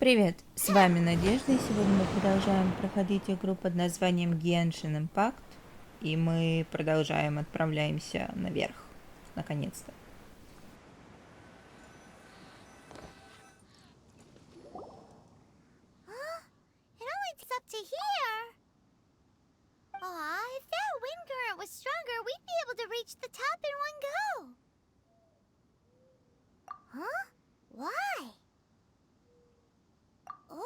Привет, с вами Надежда, и сегодня мы продолжаем проходить игру под названием Genshin Impact, и мы отправляемся наверх, наконец-то. It only takes up to here. Aw, if that wind current was stronger, we'd be able to reach the top in one go. Huh? Why? Or...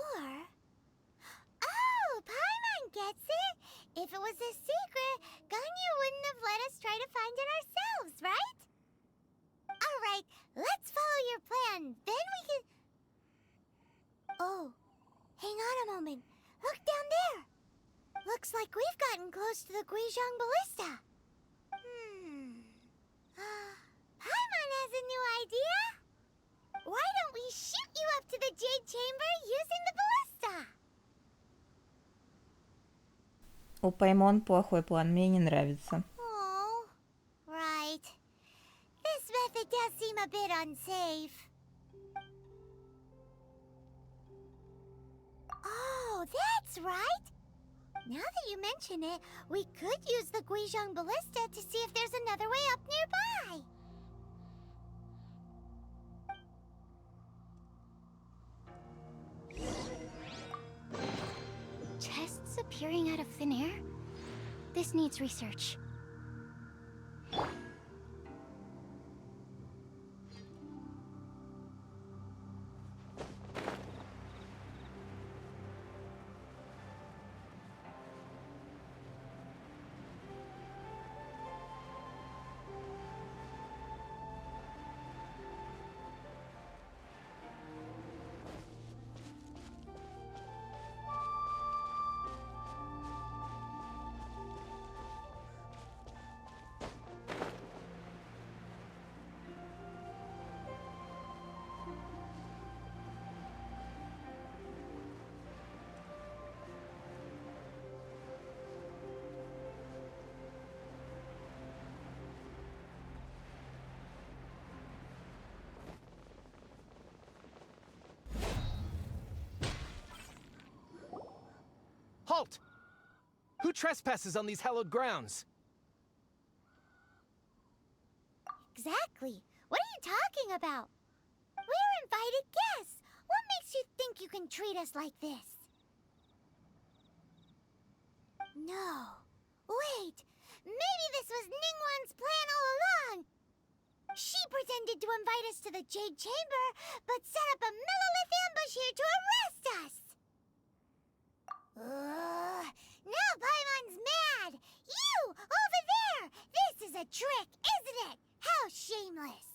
Oh, Paimon gets it! If it was a secret, Ganyu wouldn't have let us try to find it ourselves, right? Alright, let's follow your plan, then we can... Oh, hang on a moment. Look down there! Looks like we've gotten close to the Guizhong Ballista. Paimon has a new idea! Why don't we shoot you up to the Jade Chamber using the ballista? У Паймон плохой план, мне не нравится. Oh, right. This method does seem a bit unsafe. Oh, that's right! Now that you mention it, we could use the Guizhong Ballista to see if there's another way up nearby. Chests appearing out of thin air? This needs research. Halt! Who trespasses on these hallowed grounds? Exactly. What are you talking about? We're invited guests. What makes you think you can treat us like this? No. Wait. Maybe this was Ningguang's plan all along. She pretended to invite us to the Jade Chamber, but set up a Millilith ambush here to arrest us. Now Paimon's mad! You! Over there! This is a trick, isn't it? How shameless!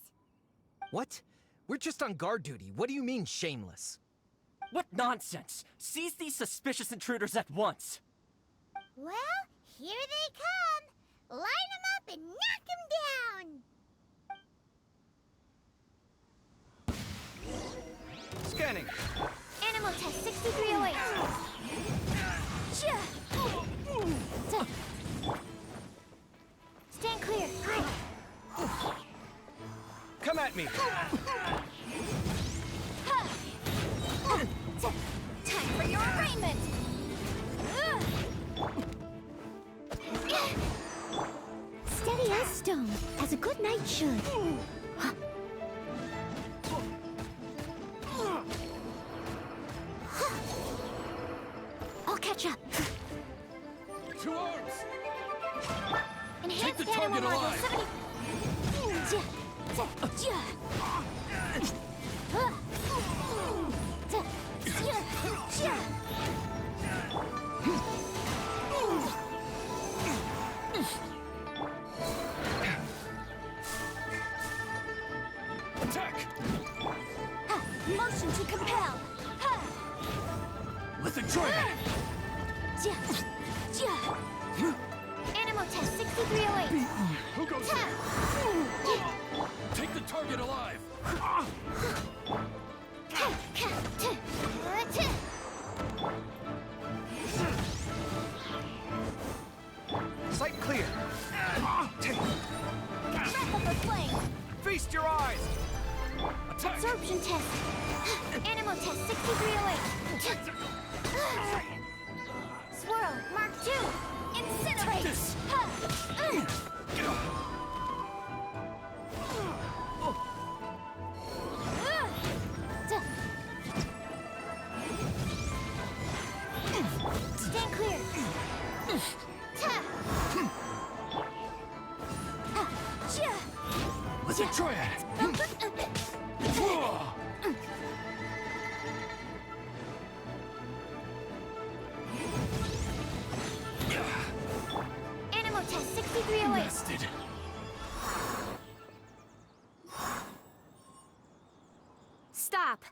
What? We're just on guard duty. What do you mean, shameless? What nonsense! Seize these suspicious intruders at once! Well, here they come! Line them up and knock them down! Scanning! Animal test 6308! Stand clear! Come at me! Time for your arraignment! Steady as stone, as a good knight should. I'll catch up. Two arms! Enhanced Take the animal target module alive. 70. Attack! Motion to compel. Let's enjoy it! Animal test 6308. Who goes there? Take the target alive! Sight clear! Wrap up a flame. Feast your eyes! Attack! Absorption test. Animal test 6308. Swirl, Mark 2! Incinerate! This. Stand clear! Let's enjoy it! Animal test 6308! Bested. Stop!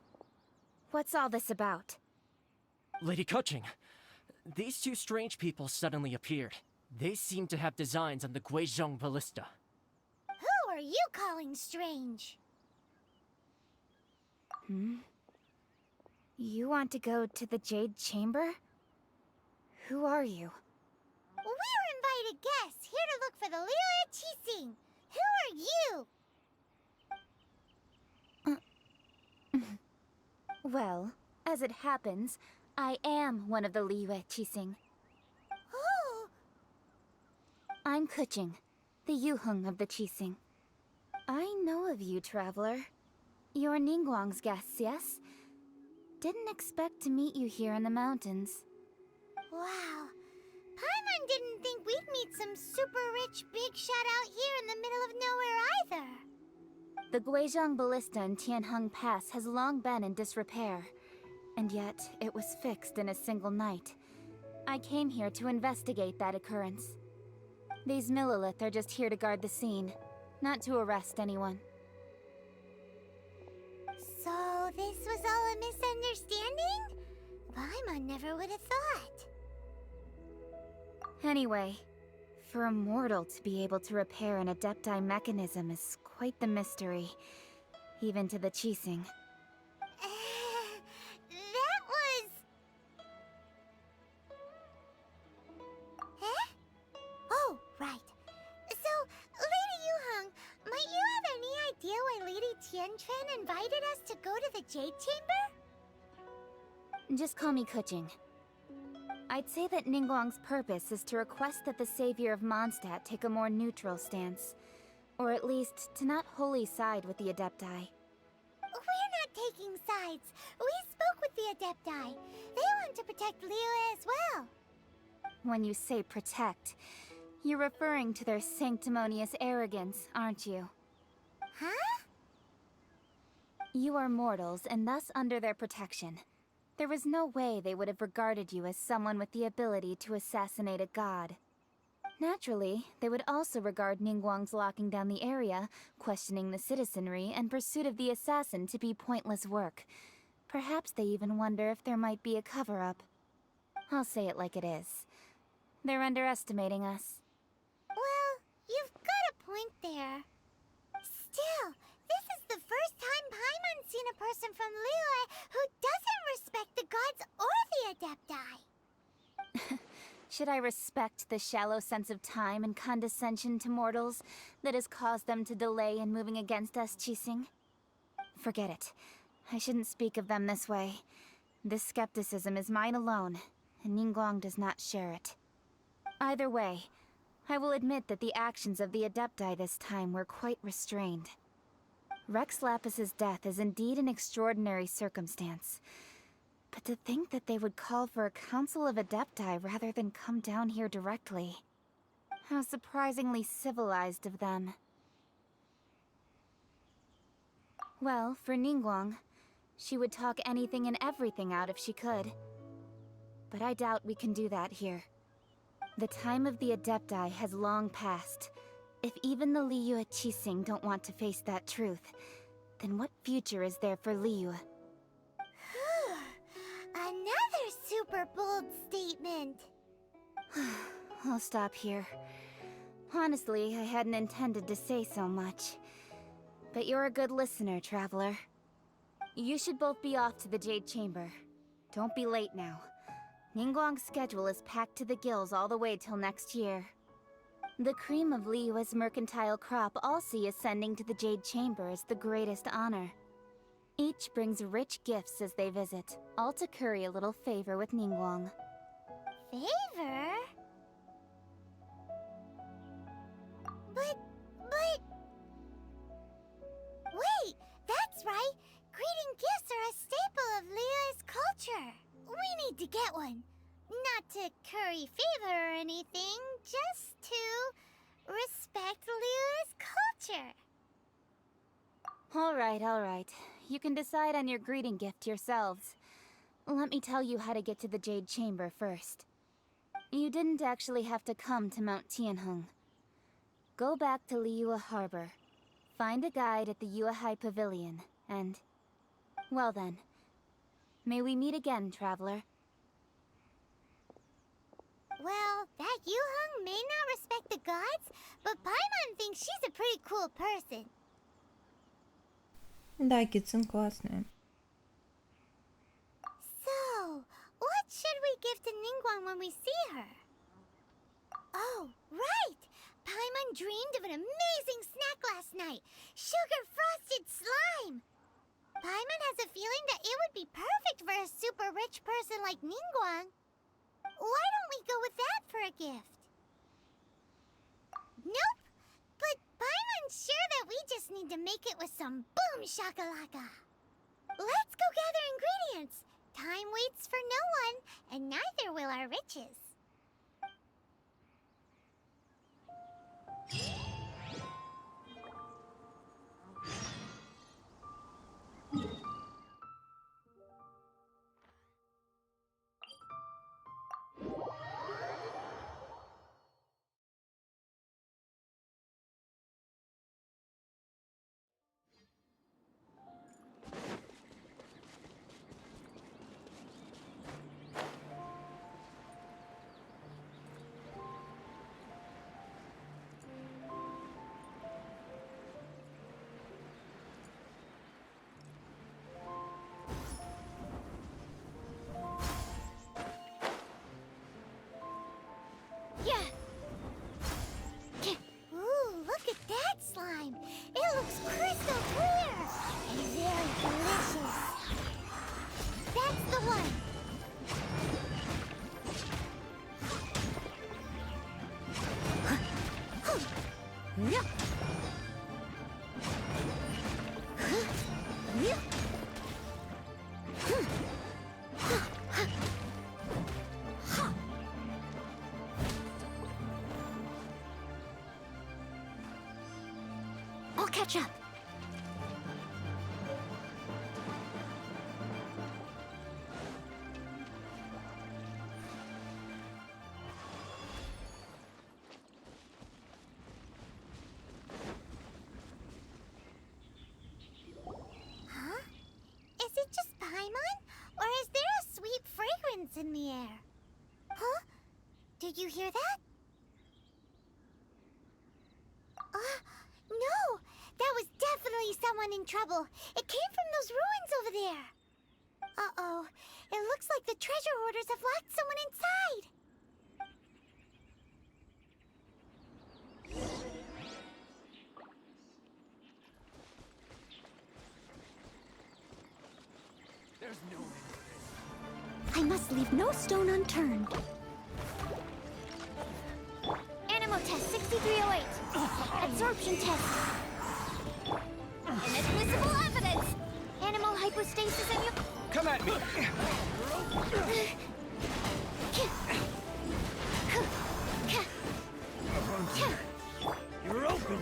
What's all this about? Lady Kuching, these two strange people suddenly appeared. They seem to have designs on the Guizhong ballista. Who are you calling strange? You want to go to the Jade Chamber? Who are you? We're invited guests here to look for the Liyue Qixing. Who are you? Well, as it happens, I am one of the Liyue Qixing. Oh, I'm Kuching, the Yuheng of the Qixing. I know of you, traveler. You're Ningguang's guests, yes? Didn't expect to meet you here in the mountains. wow. Paimon didn't think we'd meet some super rich big shot out here in the middle of nowhere either. The Guizhong ballista in Tianheng Pass has long been in disrepair, and yet it was fixed in a single night. I came here to investigate that occurrence. These Millilith are just here to guard the scene, not to arrest anyone. So this was all a misunderstanding? Paimon never would have thought. Anyway, for a mortal to be able to repair an Adepti mechanism is quite the mystery, even to the Qixing. That was... Huh? Oh, right. So, Lady Yuheng, might you have any idea why Lady Tianquan invited us to go to the Jade Chamber? Just call me Kuching. I'd say that Ningguang's purpose is to request that the savior of Mondstadt take a more neutral stance. Or at least, to not wholly side with the Adepti. We're not taking sides. We spoke with the Adepti. They want to protect Liyue as well. When you say protect, you're referring to their sanctimonious arrogance, aren't you? Huh? You are mortals, and thus under their protection. There was no way they would have regarded you as someone with the ability to assassinate a god. Naturally, they would also regard Ningguang's locking down the area, questioning the citizenry, and pursuit of the assassin to be pointless work. Perhaps they even wonder if there might be a cover-up. I'll say it like it is. They're underestimating us. Well, you've got a point there. Still, this is the first time Paimon's seen a person from Liyue who doesn't respect the gods or the Adepti. Should I respect the shallow sense of time and condescension to mortals that has caused them to delay in moving against us, Qixing? Forget it. I shouldn't speak of them this way. This skepticism is mine alone, and Ningguang does not share it. Either way, I will admit that the actions of the Adepti this time were quite restrained. Rex Lapis's death is indeed an extraordinary circumstance. But to think that they would call for a council of Adepti rather than come down here directly. How surprisingly civilized of them. Well, for Ningguang, she would talk anything and everything out if she could. But I doubt we can do that here. The time of the Adepti has long passed. If even the Liyue Qixing don't want to face that truth, then what future is there for Liyue? Another super bold statement. I'll stop here. Honestly, I hadn't intended to say so much. But you're a good listener, traveler. You should both be off to the Jade Chamber. Don't be late now. Ningguang's schedule is packed to the gills all the way till next year. The cream of Liyue's mercantile crop all see ascending to the Jade Chamber as the greatest honor. Each brings rich gifts as they visit, all to curry a little favor with Ningguang. Favor? But... Wait, that's right! Greeting gifts are a staple of Leah's culture. We need to get one. Not to curry favor or anything, just to respect Leah's culture. All right. You can decide on your greeting gift yourselves. Let me tell you how to get to the Jade Chamber first. You didn't actually have to come to Mount Tianheng. Go back to Liyue Harbor. Find a guide at the Yuehai Pavilion, and... well then. May we meet again, traveler. Well, that Yuheng may not respect the gods, but Paimon thinks she's a pretty cool person. Да, Китсон классная. So, what should we give to Ningguang when we see her? Oh, right! Paimon dreamed of an amazing snack last night! Sugar-frosted slime! Paimon has a feeling that it would be perfect for a super rich person like Ningguang. Why don't we go with that for a gift? Nope! But Paimon's sure that we just need to make it with some boom shakalaka. Let's go gather ingredients. Time waits for no one, and neither will our riches. Ooh, look at that slime! It looks crystal clear! And very delicious! That's the one! I'll catch up. Huh? Is it just Paimon? Or is there a sweet fragrance in the air? Huh? Did you hear that? No! That was definitely someone in trouble. It came from those ruins over there. Uh-oh. It looks like the treasure hoarders have locked someone inside. There's no end to this. I must leave no stone unturned. Animal test 6308. Absorption test. Inadmissible evidence. Animal hypostasis and you. Come at me! You're open!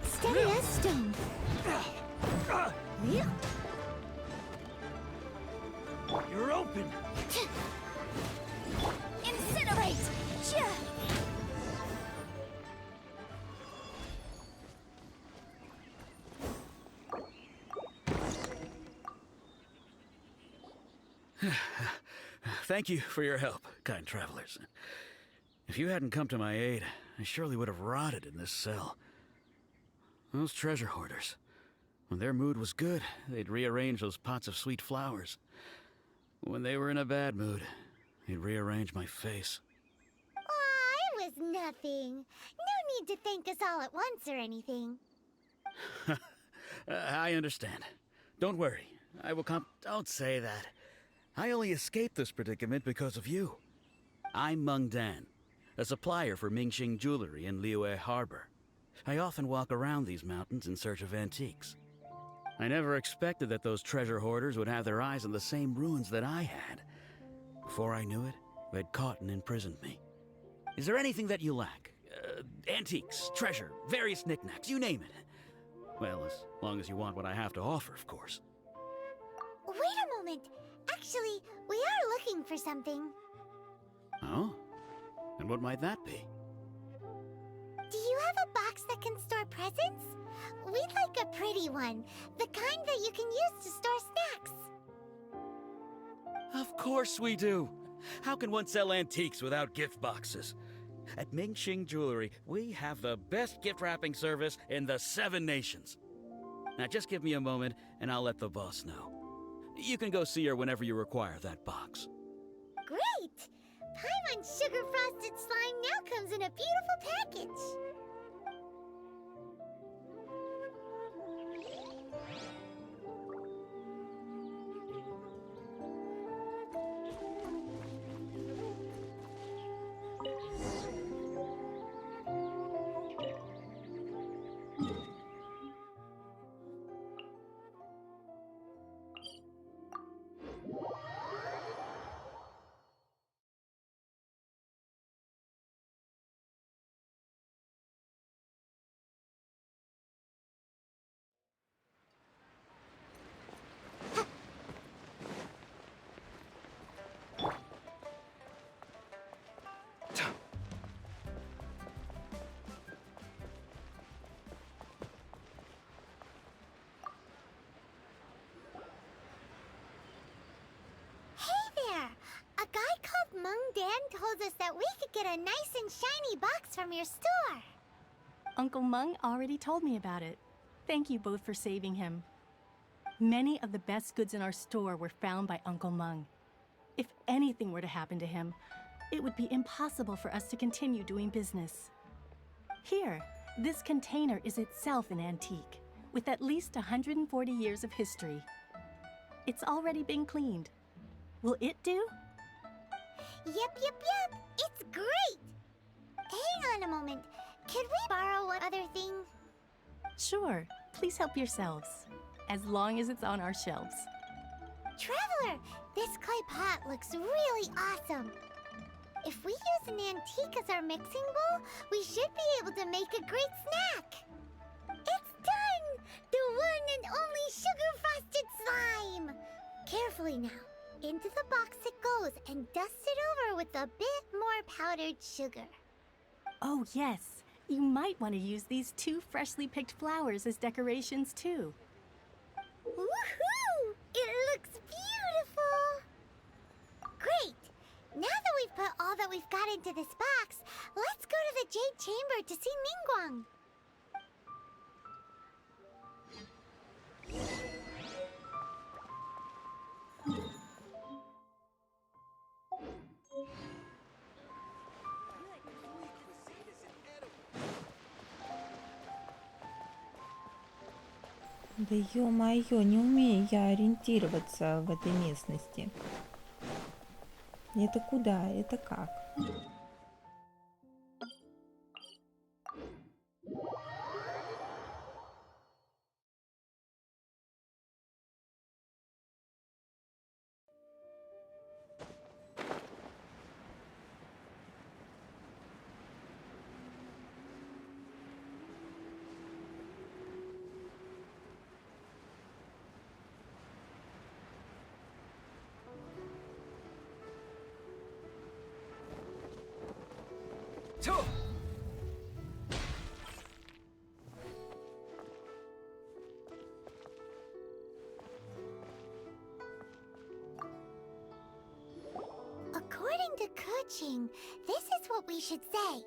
Steady as stone. You're open! Incinerate! Thank you for your help, kind travelers. If you hadn't come to my aid, I surely would have rotted in this cell. Those treasure hoarders. When their mood was good, they'd rearrange those pots of sweet flowers. When they were in a bad mood, they'd rearrange my face. is nothing. No need to thank us all at once or anything. I understand. Don't worry. I will come. Don't say that. I only escaped this predicament because of you. I'm Meng Dan, a supplier for Mingxing jewelry in Liyue Harbor. I often walk around these mountains in search of antiques. I never expected that those treasure hoarders would have their eyes on the same ruins that I had. Before I knew it, they'd caught and imprisoned me. Is there anything that you lack? Antiques, treasure, various knickknacks, you name it. Well, as long as you want what I have to offer, of course. Wait a moment. Actually, we are looking for something. Oh? And what might that be? Do you have a box that can store presents? We'd like a pretty one. The kind that you can use to store snacks. Of course we do. How can one sell antiques without gift boxes? At Mingxing Jewelry, we have the best gift wrapping service in the 7 nations. Now just give me a moment and I'll let the boss know. You can go see her whenever you require that box. Great! Paimon's sugar frosted slime now comes in a beautiful package. A guy called Meng Dan told us that we could get a nice and shiny box from your store. Uncle Meng already told me about it. Thank you both for saving him. Many of the best goods in our store were found by Uncle Meng. If anything were to happen to him, it would be impossible for us to continue doing business. Here, this container is itself an antique, with at least 140 years of history. It's already been cleaned. Will it do? Yep. It's great! Hang on a moment. Could we borrow one other thing? Sure. Please help yourselves, as long as it's on our shelves. Traveler, this clay pot looks really awesome. If we use an antique as our mixing bowl, we should be able to make a great snack. It's done! The one and only sugar-frosted slime! Carefully now. Into the box it goes and dust it over with a bit more powdered sugar. Oh, yes. You might want to use these 2 freshly picked flowers as decorations, too. Woohoo! It looks beautiful! Great! Now that we've put all that we've got into this box, let's go to the Jade Chamber to see Ningguang. Да ё-моё, не умею я ориентироваться в этой местности. Это куда? Это как? According to Kuching, this is what we should say.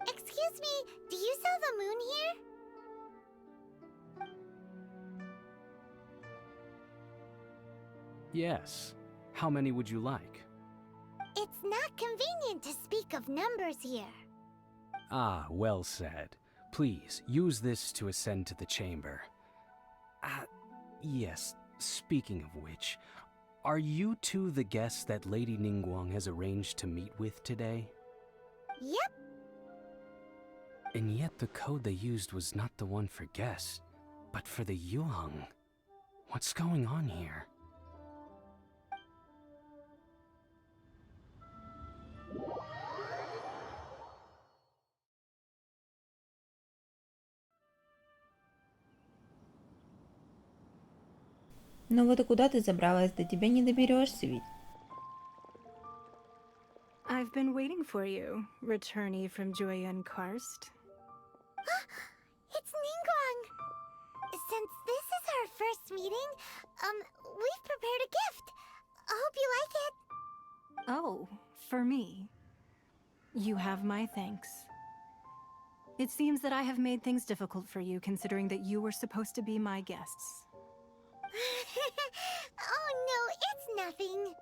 Excuse me, do you sell the moon here? Yes. How many would you like? It's not convenient to speak of numbers here. Ah, well said. Please, use this to ascend to the chamber. Yes, speaking of which, are you two the guests that Lady Ningguang has arranged to meet with today? Yep. And yet the code they used was not the one for guests, but for the Yuheng. What's going on here? Ну вот и куда ты забралась? До тебя не доберешься ведь. I've been waiting for you, returnee from Joyun Karst. It's Ningguang. Since this is our first meeting, we've prepared a gift. I hope you like it. Oh, for me. You have my thanks. It seems that I have made things difficult for you, considering that you were supposed to be my guests. Oh no, it's nothing.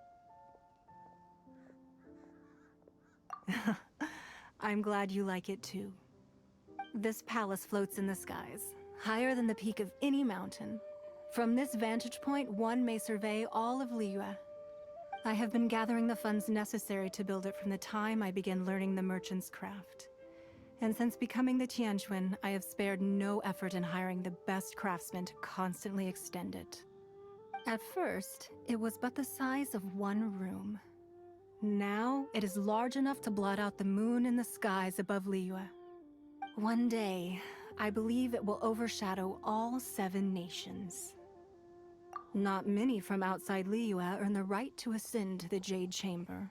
I'm glad you like it too. This palace floats in the skies, higher than the peak of any mountain. From this vantage point, one may survey all of Liyue. I have been gathering the funds necessary to build it from the time I began learning the merchant's craft. And since becoming the Tianquan, I have spared no effort in hiring the best craftsmen to constantly extend it. At first, it was but the size of one room. Now, it is large enough to blot out the moon in the skies above Liyue. One day, I believe it will overshadow all 7 nations. Not many from outside Liyue earn the right to ascend to the Jade Chamber.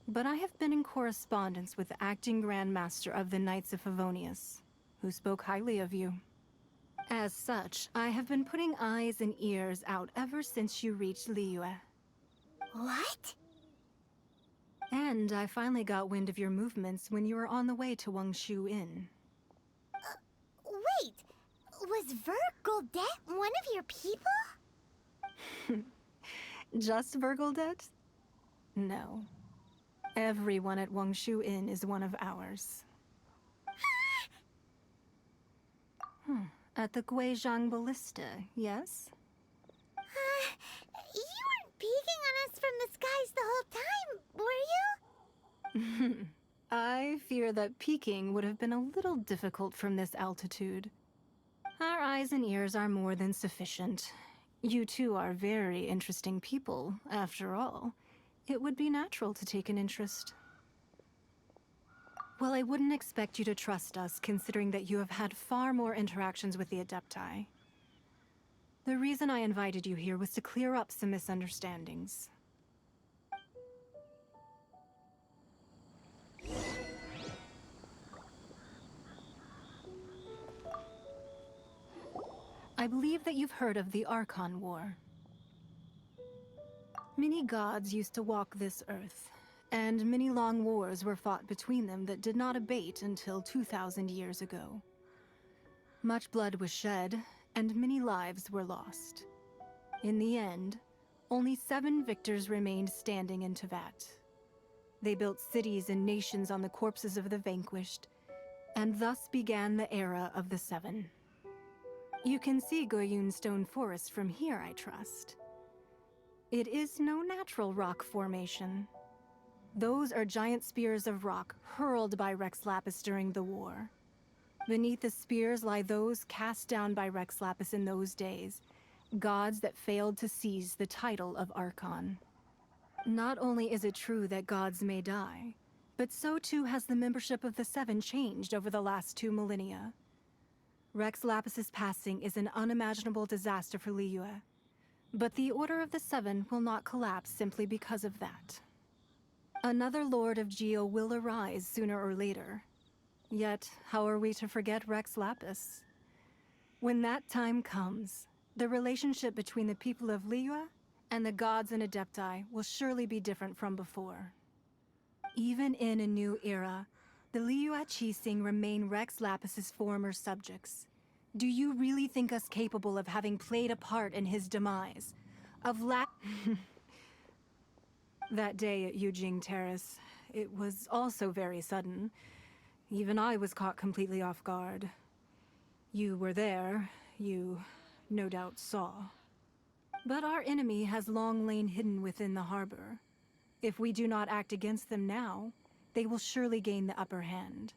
But I have been in correspondence with the acting Grand Master of the Knights of Favonius, who spoke highly of you. As such, I have been putting eyes and ears out ever since you reached Liyue. What? And I finally got wind of your movements when you were on the way to Wangshu Inn. Wait, was Vergoldet one of your people? Just Vergoldet? No. Everyone at Wangshu Inn is one of ours. At the Guizhang Ballista, yes? You weren't peeking on us from the skies the whole time, were you? I fear that peeking would have been a little difficult from this altitude. Our eyes and ears are more than sufficient. You two are very interesting people, after all. It would be natural to take an interest. Well, I wouldn't expect you to trust us, considering that you have had far more interactions with the Adepti. The reason I invited you here was to clear up some misunderstandings. I believe that you've heard of the Archon War. Many gods used to walk this earth, and many long wars were fought between them that did not abate until 2,000 years ago. Much blood was shed, and many lives were lost. In the end, only 7 victors remained standing in Tevat. They built cities and nations on the corpses of the vanquished, and thus began the era of the 7. You can see Goyun Stone Forest from here, I trust. It is no natural rock formation. Those are giant spears of rock hurled by Rex Lapis during the war. Beneath the spears lie those cast down by Rex Lapis in those days, gods that failed to seize the title of Archon. Not only is it true that gods may die, but so too has the membership of the 7 changed over the last 2 millennia. Rex Lapis's passing is an unimaginable disaster for Liyue, but the Order of the 7 will not collapse simply because of that. Another Lord of Geo will arise sooner or later. Yet, how are we to forget Rex Lapis? When that time comes, the relationship between the people of Liyue and the gods and Adepti will surely be different from before. Even in a new era, the Liyue Qixing remain Rex Lapis's former subjects. Do you really think us capable of having played a part in his demise? That day at Yujing Terrace, it was also very sudden. even I was caught completely off guard. You were there, you no doubt saw. But our enemy has long lain hidden within the harbor. If we do not act against them now, they will surely gain the upper hand.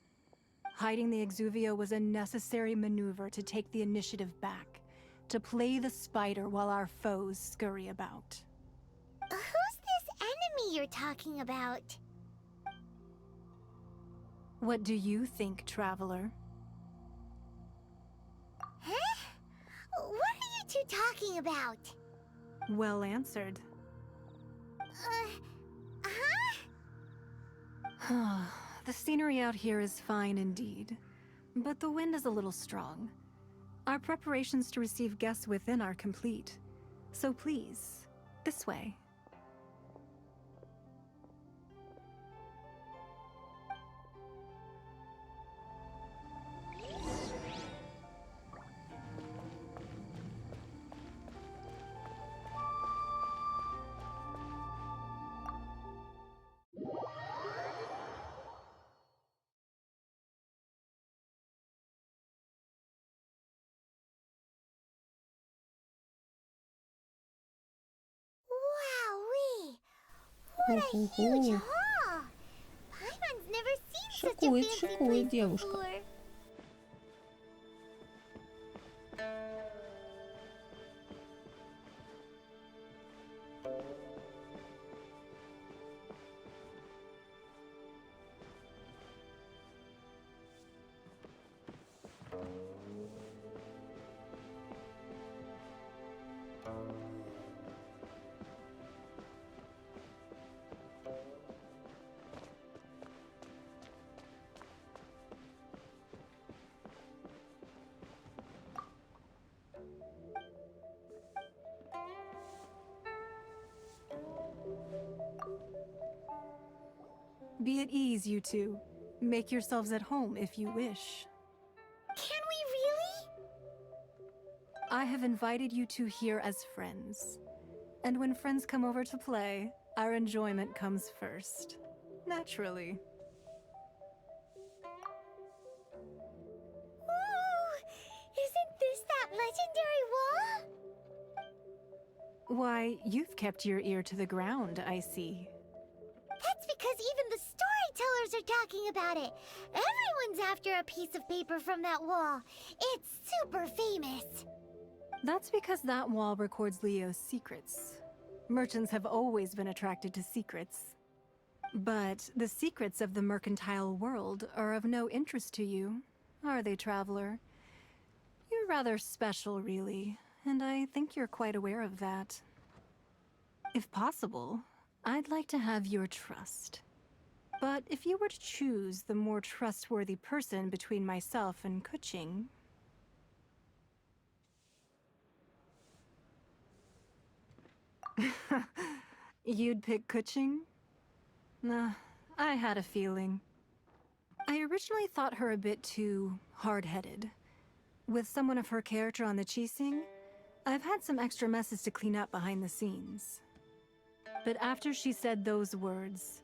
Hiding the Exuvia was a necessary maneuver to take the initiative back, to play the spider while our foes scurry about. Who's this enemy you're talking about? What do you think, Traveler? Huh? What are you two talking about? Well answered. The scenery out here is fine indeed, but the wind is a little strong. Our preparations to receive guests within are complete, so please, this way. Wowee! What a huge hall! Paimon's never seen such a Шикует, fancy шикует place девушка. before. Be at ease, you two. Make yourselves at home if you wish. Can we really? I have invited you two here as friends. And when friends come over to play, our enjoyment comes first. Naturally. Ooh! Isn't this that legendary wall? Why, you've kept your ear to the ground, I see. That's because even the storytellers are talking about it. Everyone's after a piece of paper from that wall. It's super famous. That's because that wall records Leo's secrets. Merchants have always been attracted to secrets. But the secrets of the mercantile world are of no interest to you, are they, Traveler? You're rather special, really, and I think you're quite aware of that. If possible, I'd like to have your trust. But if you were to choose the more trustworthy person between myself and Kuching... You'd pick Kuching? Nah, I had a feeling. I originally thought her a bit too hard-headed. With someone of her character on the Qixing, I've had some extra messes to clean up behind the scenes. But after she said those words,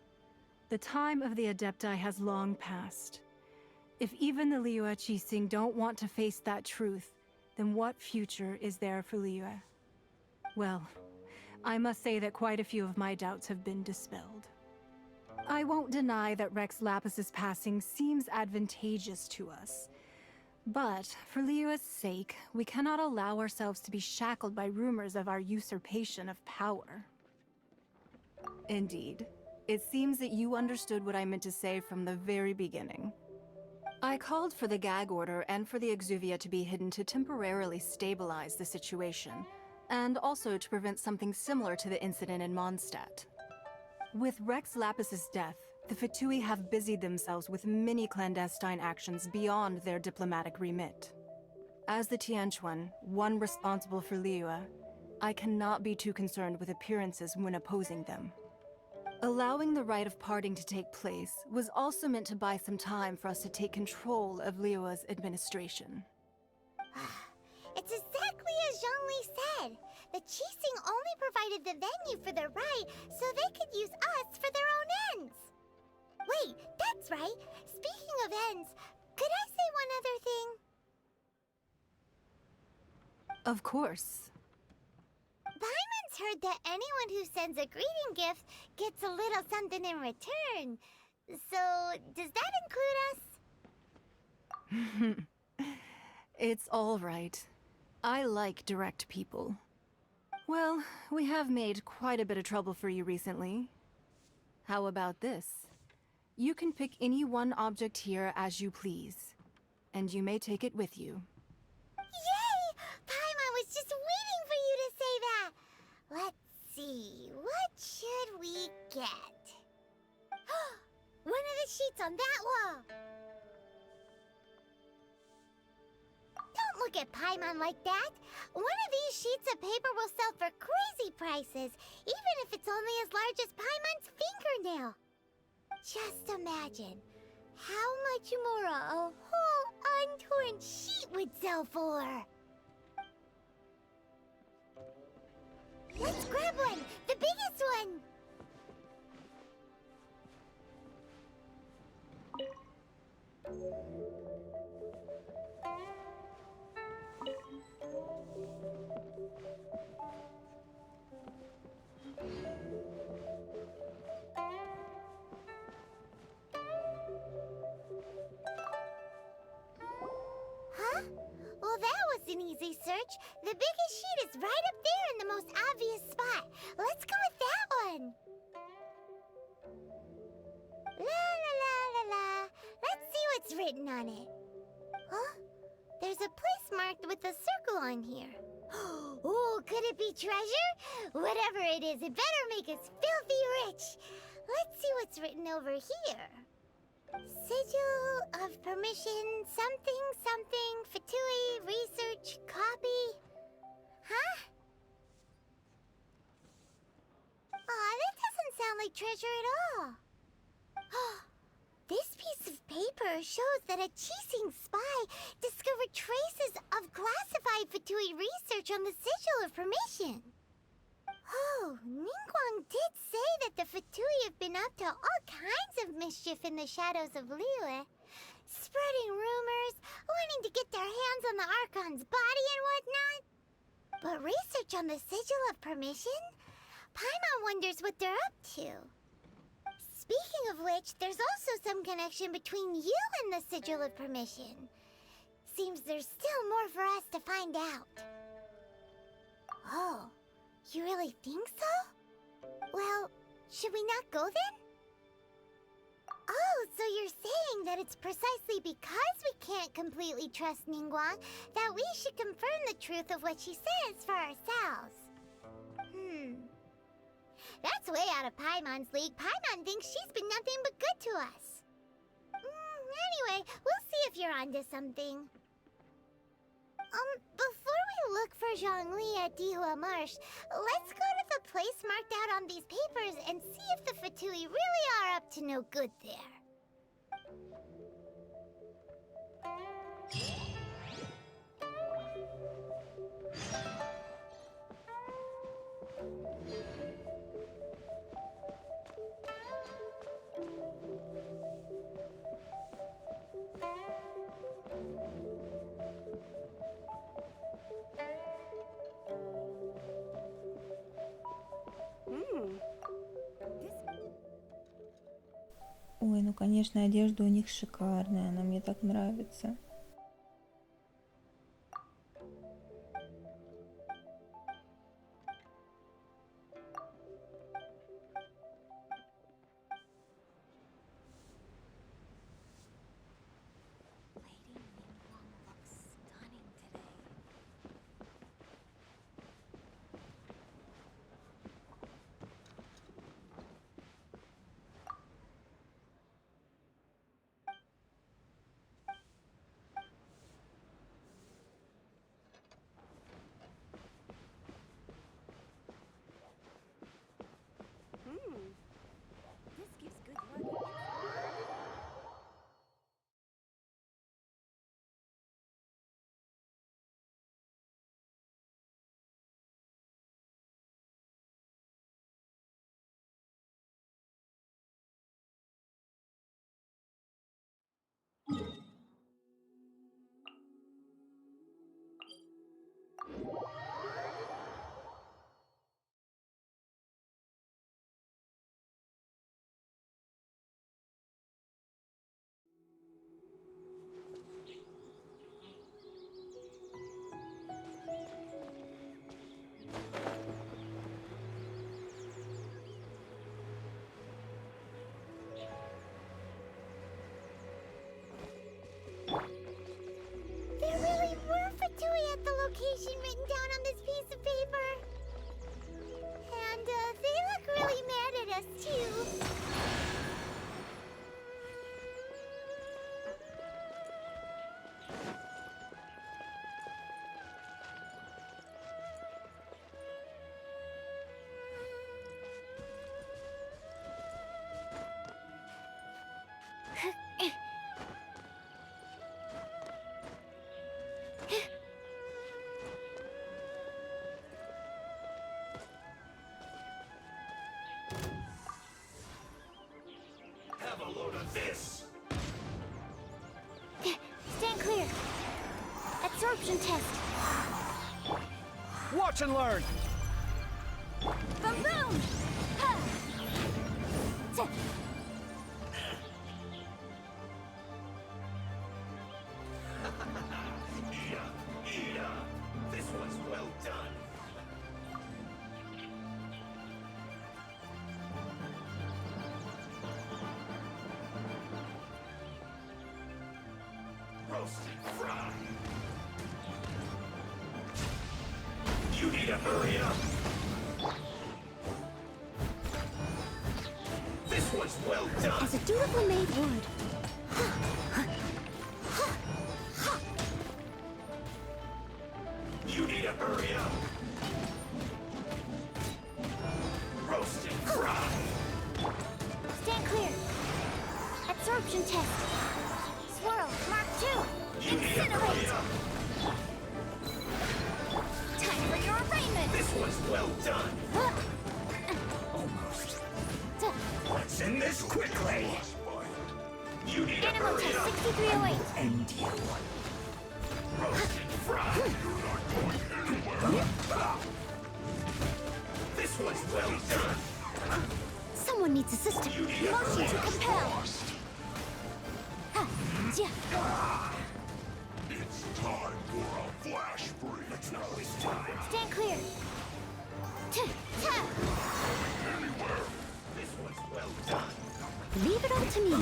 the time of the Adepti has long passed. If even the Liyue Qixing don't want to face that truth, then what future is there for Liyue? Well, I must say that quite a few of my doubts have been dispelled. I won't deny that Rex Lapis's passing seems advantageous to us. But, for Liyue's sake, we cannot allow ourselves to be shackled by rumors of our usurpation of power. Indeed. It seems that you understood what I meant to say from the very beginning. I called for the gag order and for the Exuvia to be hidden to temporarily stabilize the situation, and also to prevent something similar to the incident in Mondstadt. With Rex Lapis's death, the Fatui have busied themselves with many clandestine actions beyond their diplomatic remit. As the Tianquan, one responsible for Liyue, I cannot be too concerned with appearances when opposing them. Allowing the rite of parting to take place was also meant to buy some time for us to take control of Liyue's administration. It's exactly as Zhongli said. The Qixing only provided the venue for the rite so they could use us for their own ends. Wait, that's right. Speaking of ends, could I say one other thing? Of course. Paimon's heard that anyone who sends a greeting gift gets a little something in return. So, does that include us? It's all right. I like direct people. Well, we have made quite a bit of trouble for you recently. How about this? You can pick any one object here as you please, and you may take it with you. Yay! Paimon was just waiting for you to say that. Let's see, what should we get? One of the sheets on that wall. Don't look at Paimon like that. One of these sheets of paper will sell for crazy prices, even if it's only as large as Paimon's fingernail. Just imagine how much more a whole untorn sheet would sell for. Let's grab one, the biggest one. Huh? Well, that was an easy search. The biggest sheet is right up there in the most obvious spot. Let's go with that one. La la la la la. Let's see what's written on it. Huh? There's a place marked with a circle on here. Oh, could it be treasure? Whatever it is, it better make us filthy rich. Let's see what's written over here. Sigil of permission, something, something, Fatui, research, copy. Huh? Aw, that doesn't sound like treasure at all. This piece of paper shows that a Qixing spy discovered traces of classified Fatui research on the Sigil of Permission. Oh, Ningguang did say that the Fatui have been up to all kinds of mischief in the shadows of Liyue, spreading rumors, wanting to get their hands on the Archon's body and whatnot. But research on the Sigil of Permission? Paimon wonders what they're up to. Speaking of which, there's also some connection between you and the Sigil of Permission. Seems there's still more for us to find out. Oh. You really think so? Well, should we not go then? Oh, so you're saying that it's precisely because we can't completely trust Ningguang that we should confirm the truth of what she says for ourselves. That's way out of Paimon's league. Paimon thinks she's been nothing but good to us. Anyway, we'll see if you're onto something. Before we look for Zhongli at Dihua Marsh, let's go to the place marked out on these papers and see if the Fatui really are up to no good there. Ой, ну конечно, одежда у них шикарная, она мне так нравится. Lady Ningguang looks stunning today. this! Stand clear. Absorption test. Watch and learn! Boom boom! Ha! T- This was well done. Roasted fry. You need to hurry up. This was well done. As a dutiful maid would. You need to hurry up. Roasted fry. Stand clear. Absorption test. Swirl, Mark 2. You need to hurry Incinerate. up. Time for your arraignment. This was well done. Huh. Almost. T- Let's end this quickly. You need to Animal hurry test up. 6308. End you. Roasted fry. You're not going anywhere. This was well done. Someone needs assistance. You need to Motion hurry to up. compel. Ha. Yeah. It's time for a flash freeze. Let's not waste time. Stand clear. Ta. Anywhere. This was well done. Leave it all to me.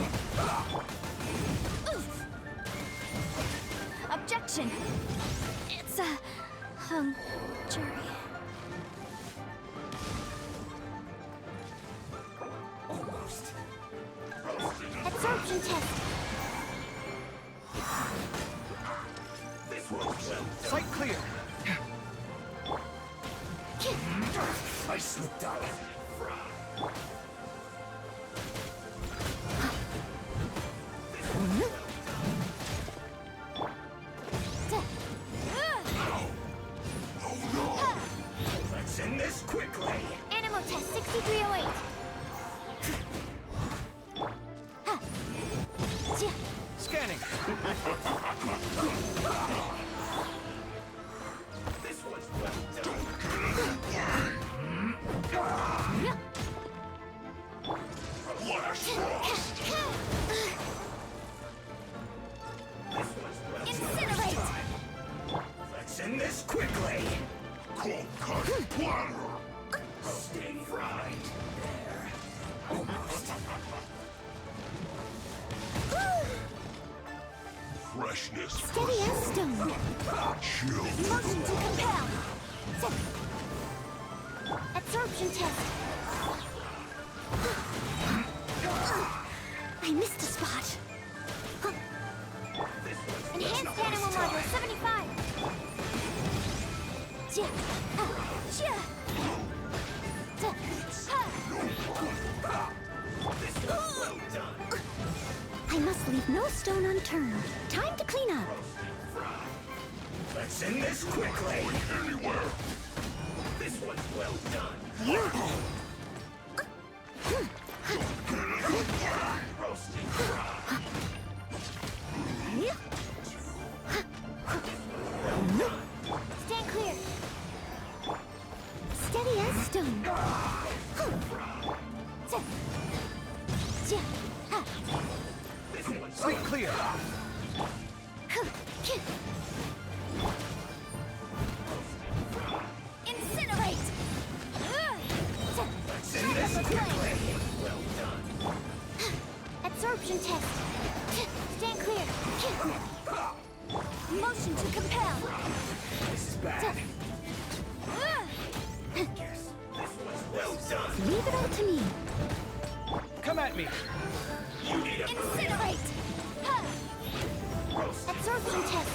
Oof. Objection. It's a hung jury. Almost. Roasted. Absorption test. This was well done. Sight clear! I slipped up. Let's end this quickly. Animal test 6308. Ha. Yeah. Scanning! This was well done. Flash frost. This was well Incinerate. done. Let's end this quickly. Cold cut platter. Stay fried. There. Almost. Freshness. Steady as stone. Chill. Motion to compel. Absorption test. I missed a spot. Enhanced animal module 75. Yeah. Yeah. This was well done. I must leave no stone unturned. Time to clean up. Let's end this quickly. Anywhere. This was well done. Roasting fry. Stand clear. Steady as stone. Sight clear! Incinerate! End this quickly. Well done. Absorption test. Stand clear. Motion to compel. This is bad. Yes. This was well done. Leave it all to me. Come at me! You need a Incinerate! Ha! roast. Absorption test.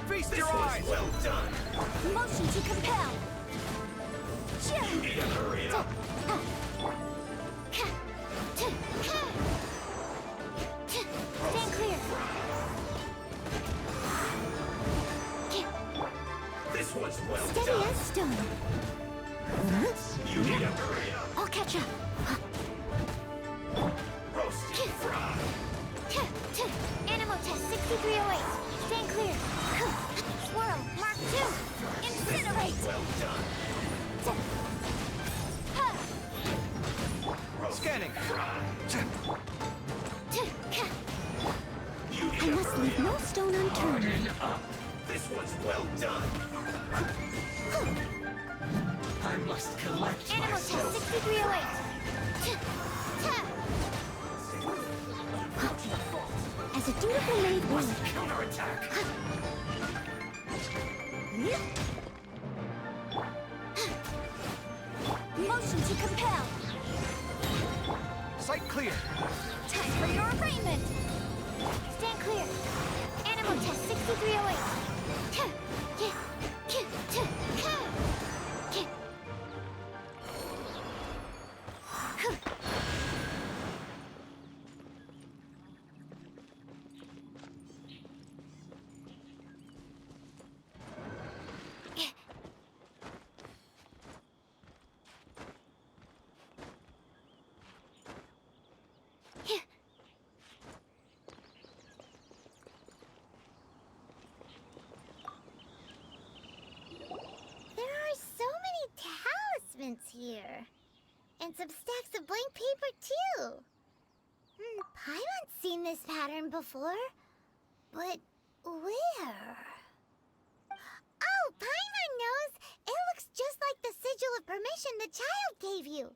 Feast This your was eyes! well done. Motion to compel. You need to hurry up. Stand clear. This was well Steady done. as stone. You need to hurry up. I'll catch up. stone unturned. Harden up. This one's well done. I must collect Animal test myself. 6308. As a dutiful maid would. Counterattack. Motion to compel. Sight clear. Time for your arraignment. Stand clear. Animal test 6308. Here. And some stacks of blank paper, too. Paimon's seen this pattern before. But where? Oh, Paimon knows! It looks just like the sigil of permission the child gave you.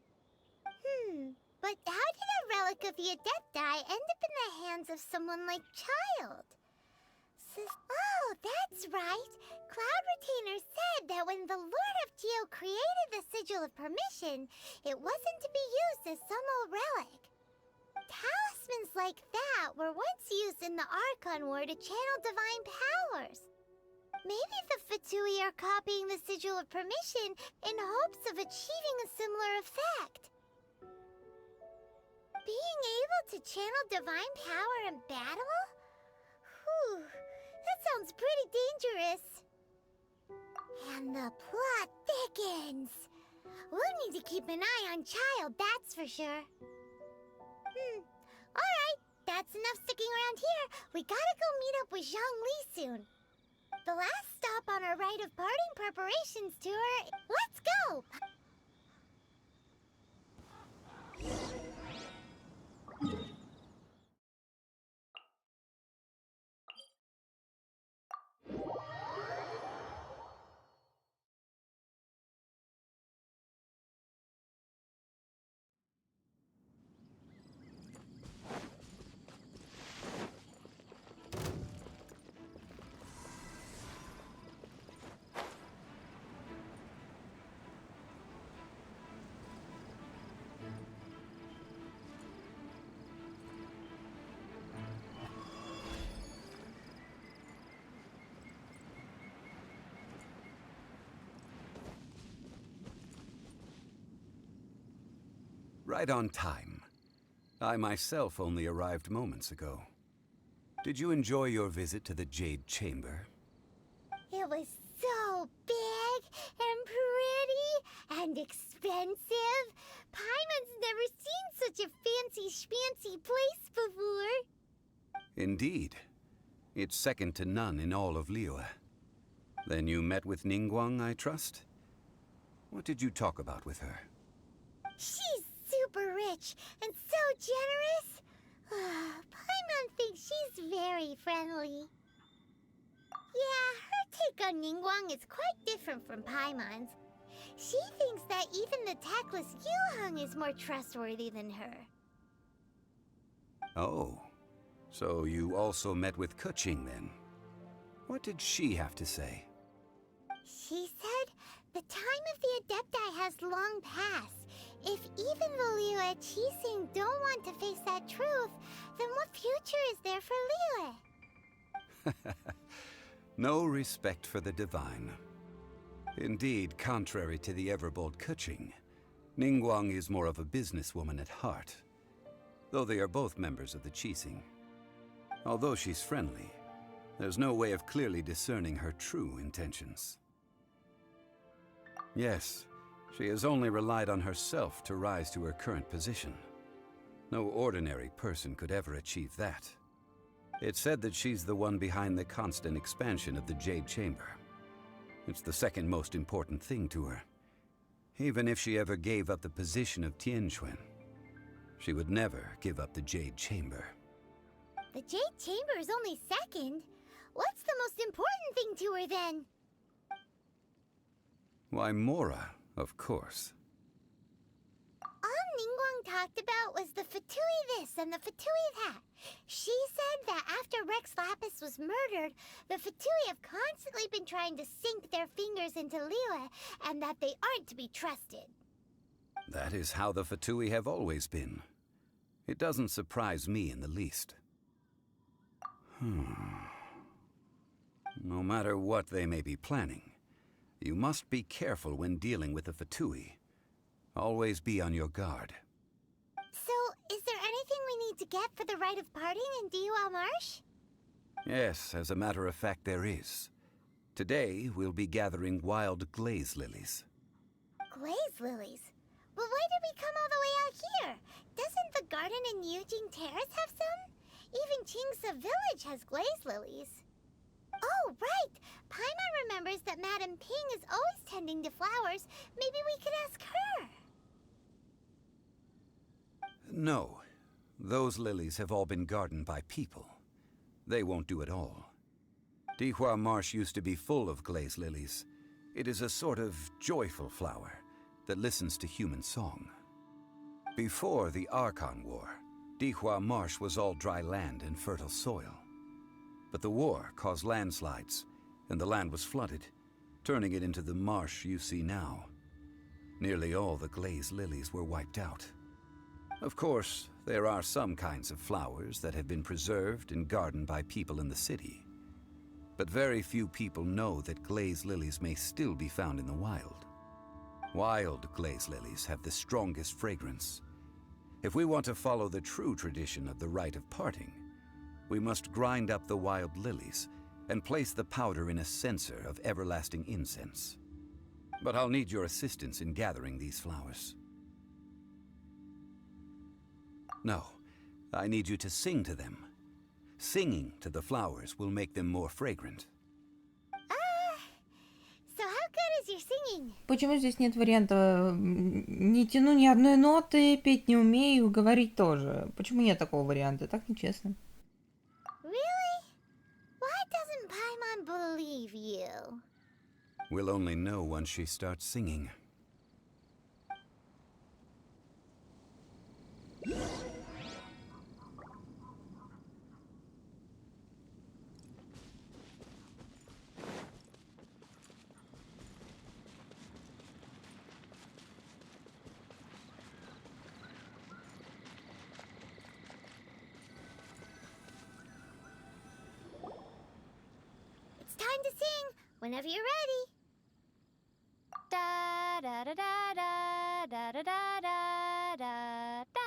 But how did a relic of the Adepti end up in the hands of someone like Child? Oh, that's right. Cloud Retainer said that when the Lord of Geo created the Sigil of Permission, it wasn't to be used as some old relic. Talismans like that were once used in the Archon War to channel divine powers. Maybe the Fatui are copying the Sigil of Permission in hopes of achieving a similar effect. Being able to channel divine power in battle? Whew. That sounds pretty dangerous. And the plot thickens. We'll need to keep an eye on Child, that's for sure. Alright, that's enough sticking around here. We gotta go meet up with Zhongli soon. The last stop on our rite of parting preparations tour. Let's go! Right on time. I myself only arrived moments ago. Did you enjoy your visit to the Jade Chamber? It was so big and pretty and expensive. Paimon's never seen such a fancy schmancy place before. Indeed. It's second to none in all of Liyue. Then you met with Ningguang, I trust? What did you talk about with her? She's super rich and so generous. Paimon thinks she's very friendly. Yeah, her take on Ningguang is quite different from Paimon's. She thinks that even the tactless Yuheng is more trustworthy than her. Oh, so you also met with Keqing then? What did she have to say? She said the time of the Adepti has long passed. If even the Liyue Qixing don't want to face that truth, then what future is there for Liyue? No respect for the divine. Indeed, contrary to the ever-bold Keqing, Ningguang is more of a businesswoman at heart, though they are both members of the Qixing. Although she's friendly, there's no way of clearly discerning her true intentions. Yes, she has only relied on herself to rise to her current position. No ordinary person could ever achieve that. It's said that she's the one behind the constant expansion of the Jade Chamber. It's the second most important thing to her. Even if she ever gave up the position of Tianquan, she would never give up the Jade Chamber. The Jade Chamber is only second. What's the most important thing to her then? Why, Mora, of course. All Ningguang talked about was the Fatui this and the Fatui that. She said that after Rex Lapis was murdered, the Fatui have constantly been trying to sink their fingers into Liyue, and that they aren't to be trusted. That is how the Fatui have always been. It doesn't surprise me in the least. No matter what they may be planning, you must be careful when dealing with the Fatui. Always be on your guard. So, is there anything we need to get for the rite of parting in Dihua Marsh? Yes, as a matter of fact, there is. Today, we'll be gathering wild glaze lilies. Glaze lilies? But why did we come all the way out here? Doesn't the garden in Yujing Terrace have some? Even Qingsa Village has glaze lilies. Oh, right! Paimon remembers that Madame Ping is always tending to flowers. Maybe we could ask her. No. Those lilies have all been gardened by people. They won't do it all. Dihua Marsh used to be full of glaze lilies. It is a sort of joyful flower that listens to human song. Before the Archon War, Dihua Marsh was all dry land and fertile soil. But the war caused landslides, and the land was flooded, turning it into the marsh you see now. Nearly all the glaze lilies were wiped out. Of course, there are some kinds of flowers that have been preserved and gardened by people in the city. But very few people know that glaze lilies may still be found in the wild. Wild glaze lilies have the strongest fragrance. If we want to follow the true tradition of the rite of parting, we must grind up the wild lilies and place the powder in a censer of everlasting incense. But I'll need your assistance in gathering these flowers. No, I need you to sing to them. Singing to the flowers will make them more fragrant. So how good is your singing? Почему здесь нет варианта не тяну ни одной ноты, петь не умею, говорить тоже? Почему нет такого варианта? Так нечестно. Really? Why doesn't Paimon believe you? We'll only know once she starts singing. It's time to sing. Whenever you're ready. Da da da da da da da da da da da.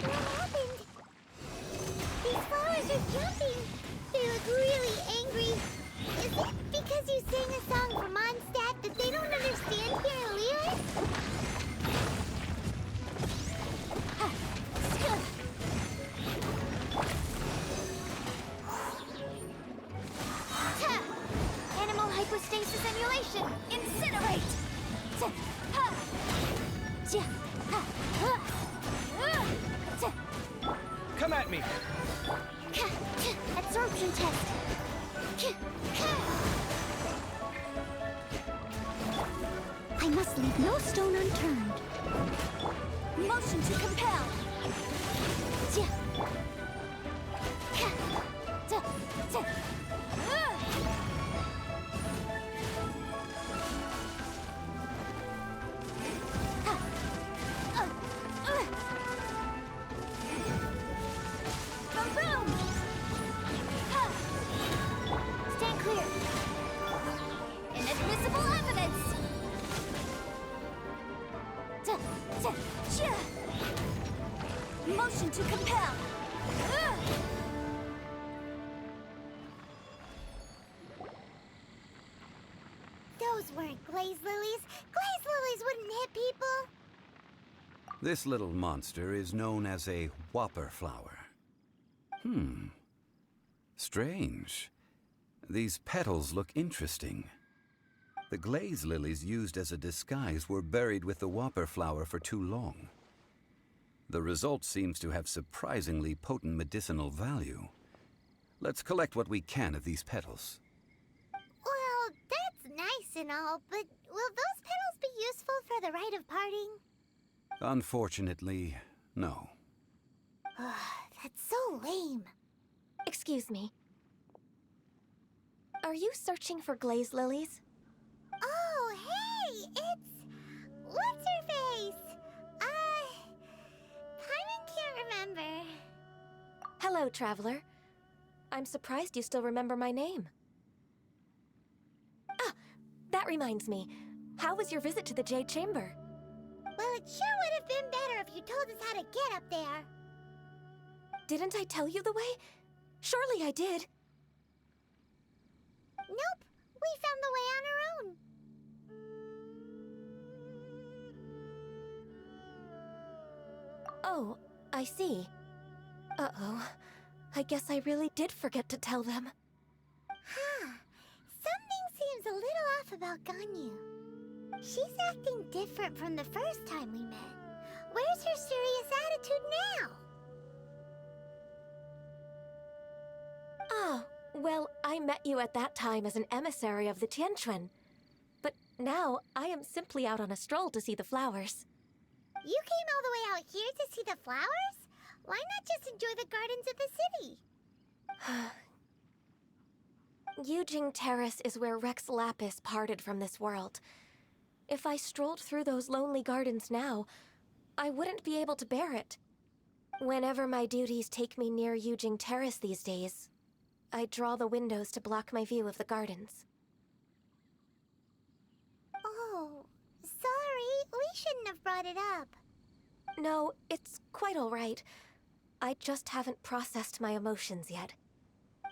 What happened? These flowers are jumping. They look really angry. Is it because you sang a song for Mondstadt that they don't understand here in Liyue? Animal hypostasis emulation! Incinerate! Come at me! Absorption test. I must leave no stone unturned. Motion to compel! Stand clear. Inadmissible evidence! Motion to compel! Those weren't glaze lilies. Glaze lilies wouldn't hit people. This little monster is known as a whopper flower. Strange. These petals look interesting. The glaze lilies used as a disguise were buried with the whopper flower for too long. The result seems to have surprisingly potent medicinal value. Let's collect what we can of these petals. Well, that's nice and all, but will those petals be useful for the rite of parting? Unfortunately, no. That's so lame. Excuse me. Are you searching for glaze lilies? Oh, hey! It's... What's-her-face? Paimon can't remember. Hello, traveler. I'm surprised you still remember my name. Ah, that reminds me. How was your visit to the Jade Chamber? Well, it sure would have been better if you told us how to get up there. Didn't I tell you the way? Surely I did. Nope, we found the way on our own. Oh, I see. Uh-oh. I guess I really did forget to tell them. Huh. Something seems a little off about Ganyu. She's acting different from the first time we met. Where's her serious attitude now? Ah, well, I met you at that time as an emissary of the Tianquan. But now, I am simply out on a stroll to see the flowers. You came all the way out here to see the flowers? Why not just enjoy the gardens of the city? Yujing Terrace is where Rex Lapis parted from this world. If I strolled through those lonely gardens now, I wouldn't be able to bear it. Whenever my duties take me near Yujing Terrace these days, I draw the windows to block my view of the gardens. Oh, sorry. We shouldn't have brought it up. No, it's quite all right. I just haven't processed my emotions yet.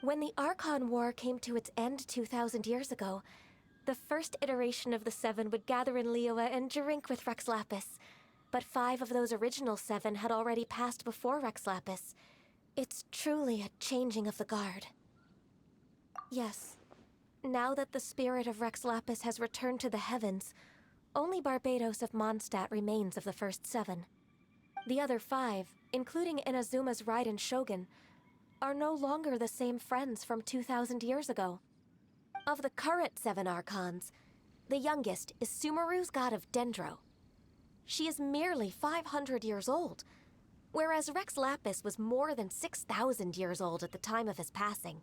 When the Archon War came to its end 2,000 years ago, the first iteration of the Seven would gather in Liyue and drink with Rex Lapis. But 5 of those original 7 had already passed before Rex Lapis. It's truly a changing of the guard. Yes, now that the spirit of Rex Lapis has returned to the heavens, only Barbados of Mondstadt remains of the first 7. The other 5, including Inazuma's Raiden Shogun, are no longer the same friends from 2,000 years ago. Of the current 7 Archons, the youngest is Sumeru's god of Dendro. She is merely 500 years old, whereas Rex Lapis was more than 6,000 years old at the time of his passing.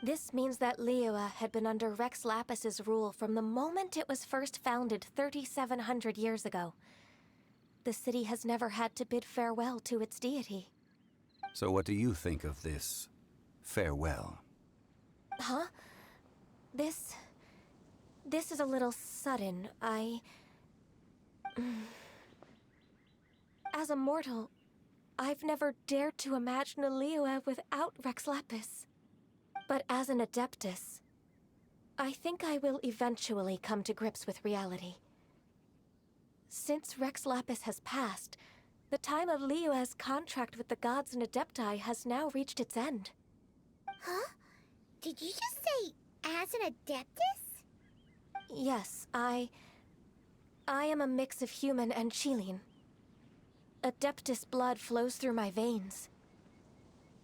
This means that Liyue had been under Rex Lapis's rule from the moment it was first founded 3,700 years ago. The city has never had to bid farewell to its deity. So what do you think of this farewell? Huh? This is a little sudden. As a mortal, I've never dared to imagine a Liyue without Rex Lapis. But as an Adeptus, I think I will eventually come to grips with reality. Since Rex Lapis has passed, the time of Liyue's contract with the gods and Adepti has now reached its end. Huh? Did you just say, as an Adeptus? Yes, I am a mix of human and Qilin. Adeptus blood flows through my veins.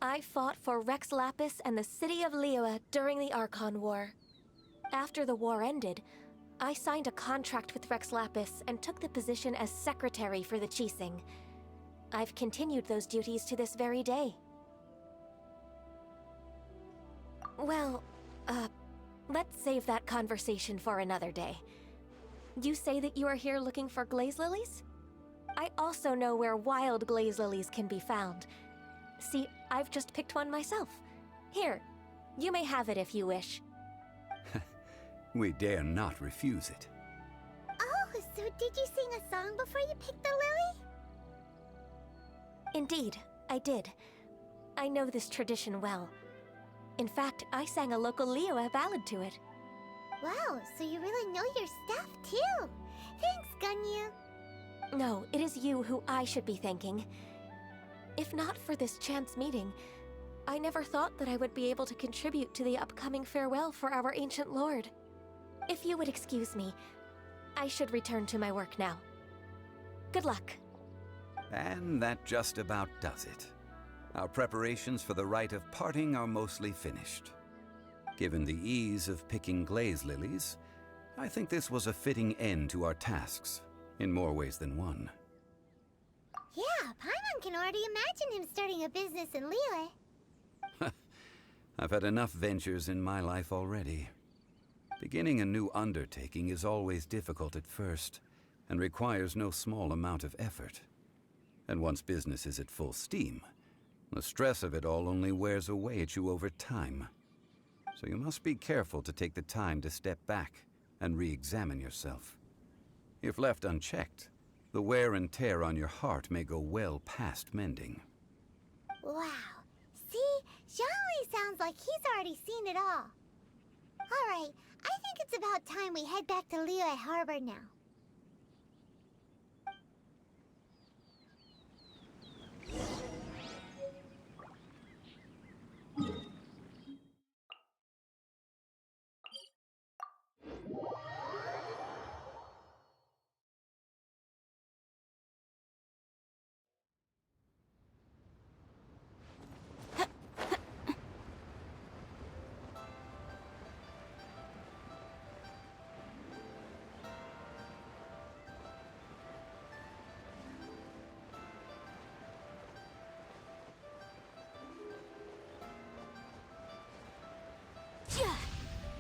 I fought for Rex Lapis and the city of Liyue during the Archon War. After the war ended, I signed a contract with Rex Lapis and took the position as secretary for the Qixing. I've continued those duties to this very day. Well, let's save that conversation for another day. You say that you are here looking for glaze lilies? I also know where wild glaze lilies can be found. See, I've just picked one myself. Here, you may have it if you wish. We dare not refuse it. Oh, so did you sing a song before you picked the lily? Indeed, I did. I know this tradition well. In fact, I sang a local Liyue ballad to it. Wow, so you really know your stuff, too. Thanks, Ganyu. No, it is you who I should be thanking. If not for this chance meeting, I never thought that I would be able to contribute to the upcoming farewell for our ancient lord. If you would excuse me, I should return to my work now. Good luck. And that just about does it. Our preparations for the rite of parting are mostly finished. Given the ease of picking glaze lilies, I think this was a fitting end to our tasks, in more ways than one. Yeah, Paimon can already imagine him starting a business in Liyue. I've had enough ventures in my life already. Beginning a new undertaking is always difficult at first, and requires no small amount of effort. And once business is at full steam, the stress of it all only wears away at you over time. So you must be careful to take the time to step back and re-examine yourself. If left unchecked, the wear and tear on your heart may go well past mending. Wow. See? Zhongli sounds like he's already seen it all. Alright, I think it's about time we head back to Liyue Harbor now.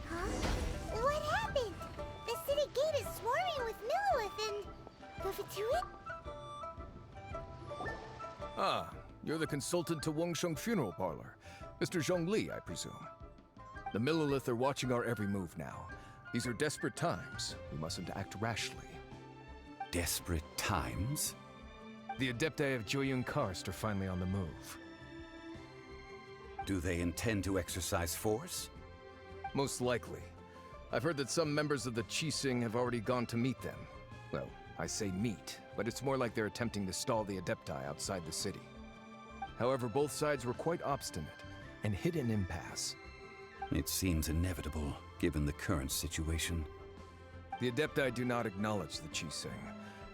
Huh? What happened? The city gate is swarming with Millilith and... the Fatui? Ah, you're the consultant to Wangsheng Funeral Parlor. Mr. Zhongli, I presume. The Millilith are watching our every move now. These are desperate times. We mustn't act rashly. Desperate times? The Adepti of Joyun Karst are finally on the move. Do they intend to exercise force? Most likely. I've heard that some members of the Qixing have already gone to meet them. Well, I say meet, but it's more like they're attempting to stall the Adepti outside the city. However, both sides were quite obstinate and hit an impasse. It seems inevitable, given the current situation. The Adepti do not acknowledge the Qixing.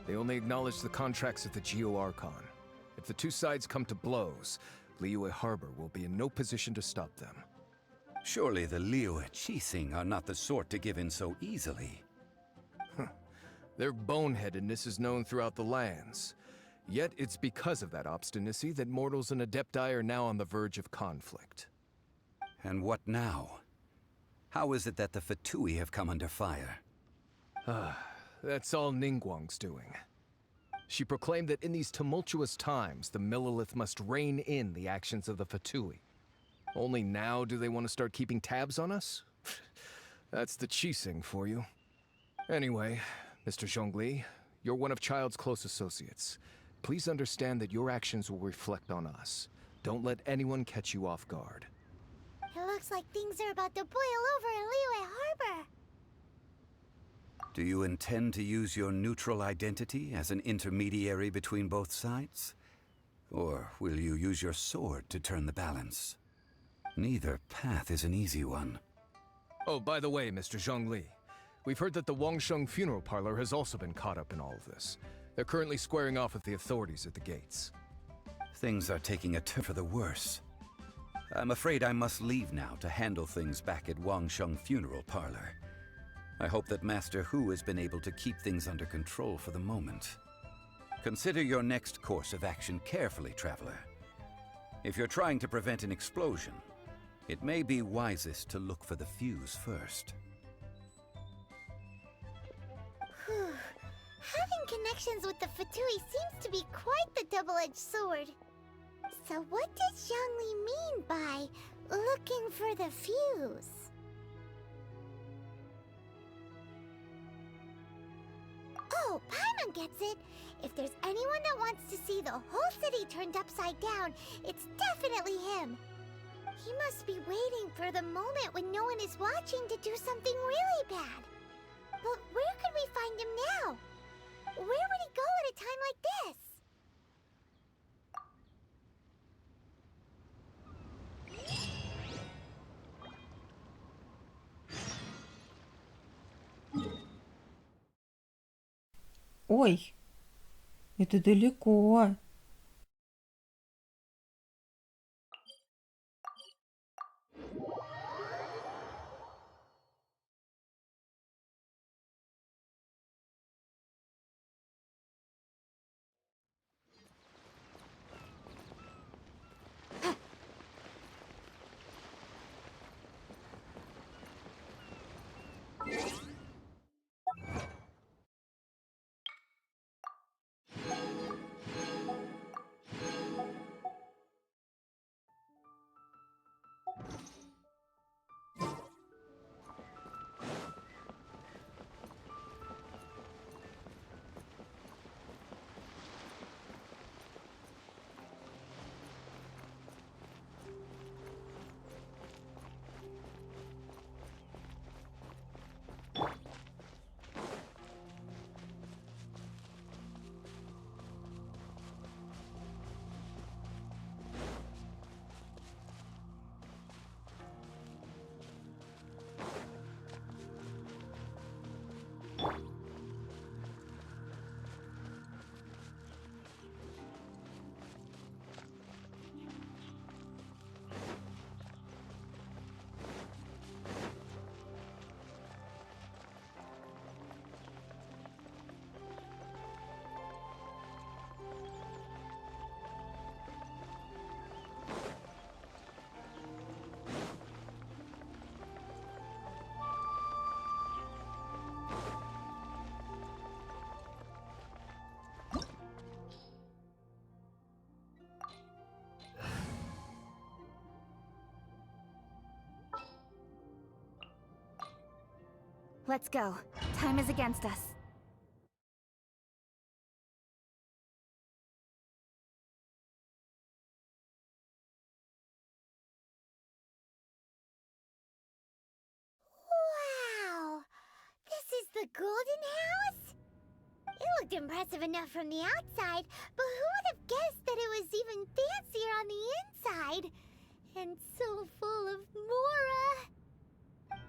They only acknowledge the contracts of the Geo-Archon. If the two sides come to blows, Liyue Harbor will be in no position to stop them. Surely the Liyue Qixing are not the sort to give in so easily. Their boneheadedness is known throughout the lands. Yet it's because of that obstinacy that mortals and Adepti are now on the verge of conflict. And what now? How is it that the Fatui have come under fire? That's all Ningguang's doing. She proclaimed that in these tumultuous times, the Millilith must rein in the actions of the Fatui. Only now do they want to start keeping tabs on us? That's the Qixing for you. Anyway, Mr. Zhongli, you're one of Child's close associates. Please understand that your actions will reflect on us. Don't let anyone catch you off guard. It looks like things are about to boil over in Liyue Harbor. Do you intend to use your neutral identity as an intermediary between both sides? Or will you use your sword to turn the balance? Neither path is an easy one. Oh, by the way, Mr. Zhongli, we've heard that the Wangsheng Funeral Parlor has also been caught up in all of this. They're currently squaring off with the authorities at the gates. Things are taking a turn for the worse. I'm afraid I must leave now to handle things back at Wangsheng Funeral Parlor. I hope that Master Hu has been able to keep things under control for the moment. Consider your next course of action carefully, Traveler. If you're trying to prevent an explosion, it may be wisest to look for the fuse first. Whew. Having connections with the Fatui seems to be quite the double-edged sword. So what does Zhongli mean by looking for the fuse? Oh, Paimon gets it! If there's anyone that wants to see the whole city turned upside down, it's definitely him! He must be waiting for the moment when no one is watching to do something really bad. But where could we find him now? Where would he go at a time like this? Ой, это далеко. Let's go. Time is against us. Wow! This is the Golden House? It looked impressive enough from the outside, but who would have guessed that it was even fancier on the inside? And so full of Mora.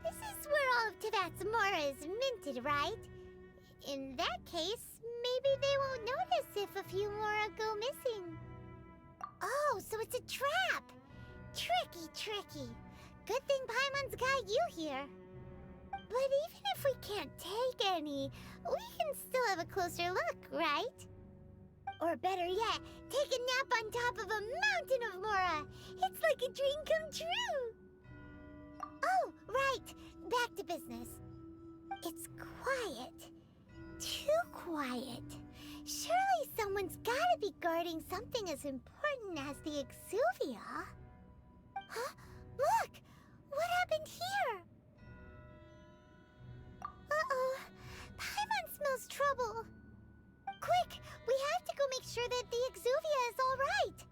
This is where all of Teyvat's Mora is minted, right? In that case, maybe they won't notice if a few Mora go missing. Oh, so it's a trap! Tricky, tricky. Good thing Paimon's got you here. But even if we can't take any, we can still have a closer look, right? Or better yet, take a nap on top of a mountain of Mora. It's like a dream come true. Oh, right. Back to business. It's quiet. Too quiet. Surely someone's gotta be guarding something as important as the Exuvia. Huh? Look! What happened here? Uh-oh. Paimon smells trouble. Quick! We have to go make sure that the Exuvia is all right.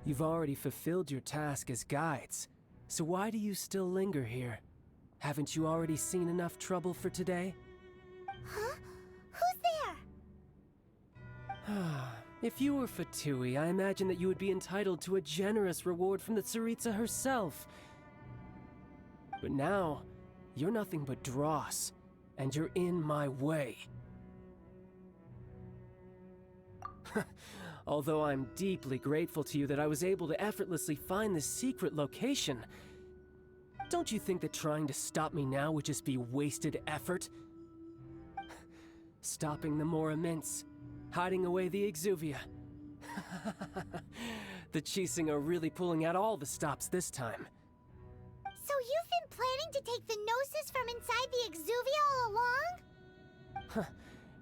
You've already fulfilled your task as guides, so why do you still linger here? Haven't you already seen enough trouble for today? Huh? Who's there? If you were Fatui, I imagine that you would be entitled to a generous reward from the Tsaritsa herself. But now, you're nothing but dross, and you're in my way. Although I'm deeply grateful to you that I was able to effortlessly find this secret location, don't you think that trying to stop me now would just be wasted effort? Stopping the Mora Mints, hiding away the Exuvia. The Chising are really pulling out all the stops this time. So you've been planning to take the Gnosis from inside the Exuvia all along?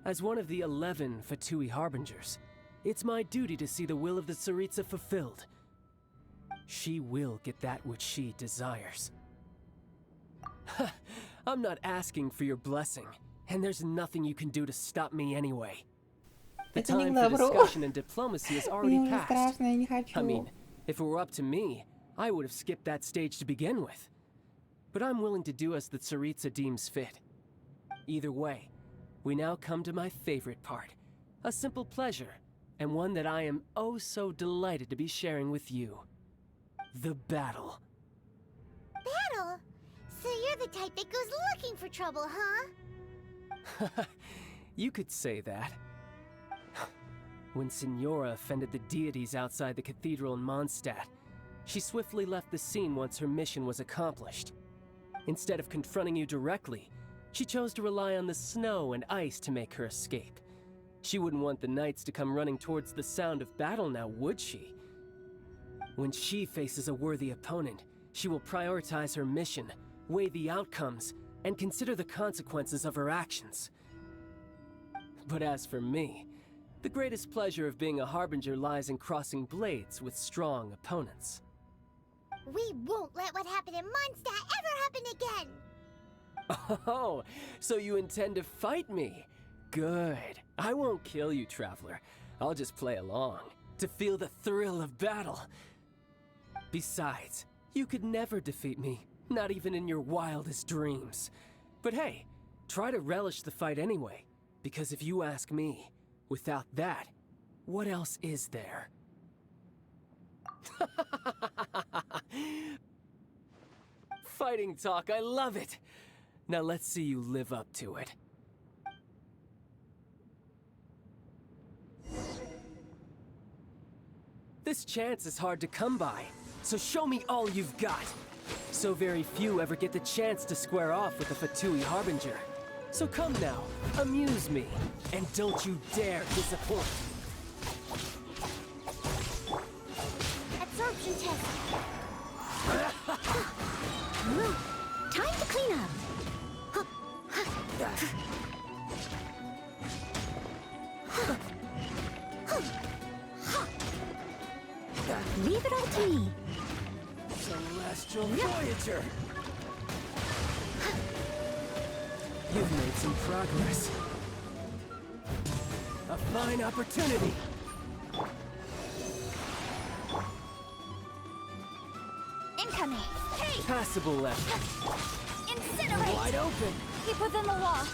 As one of the 11 Fatui Harbingers, it's my duty to see the will of the Tsaritsa fulfilled. She will get that which she desires. I'm not asking for your blessing, and there's nothing you can do to stop me anyway. The Это не time for добро. discussion and diplomacy has already Мне уже passed. страшно, я не хочу. I mean, if it were up to me, I would have skipped that stage to begin with. But I'm willing to do as the Tsaritsa deems fit. Either way, we now come to my favorite part. A simple pleasure, and one that I am oh so delighted to be sharing with you. The battle. Battle? So you're the type that goes looking for trouble, huh? You could say that. When Signora offended the deities outside the cathedral in Mondstadt, she swiftly left the scene once her mission was accomplished. Instead of confronting you directly, she chose to rely on the snow and ice to make her escape. She wouldn't want the knights to come running towards the sound of battle now, would she? When she faces a worthy opponent, she will prioritize her mission, weigh the outcomes, and consider the consequences of her actions. But as for me, the greatest pleasure of being a Harbinger lies in crossing blades with strong opponents. We won't let what happened in Mondstadt ever happen again! Oh, so you intend to fight me? Good. I won't kill you, Traveler. I'll just play along, to feel the thrill of battle. Besides, you could never defeat me, not even in your wildest dreams. But hey, try to relish the fight anyway, because if you ask me, without that, what else is there? Fighting talk, I love it! Now let's see you live up to it. This chance is hard to come by, so show me all you've got. So very few ever get the chance to square off with a Fatui Harbinger. So come now, amuse me, and don't you dare disappoint. Absorption test. Time to clean up. Leave it all to me. Celestial Voyager! You've made some progress. A fine opportunity. Incoming. Hey! Passable left. Incinerate! Wide open. Keep within the law.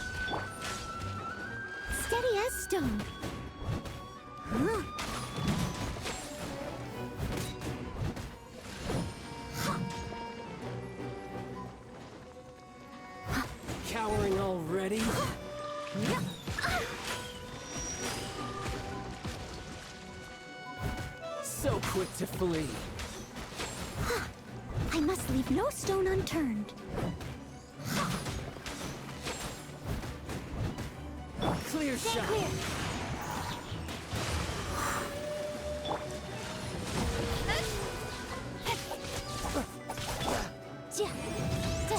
Steady as stone. Cowering already? So quick to flee. I must leave no stone unturned. Clear Stay shot. clear.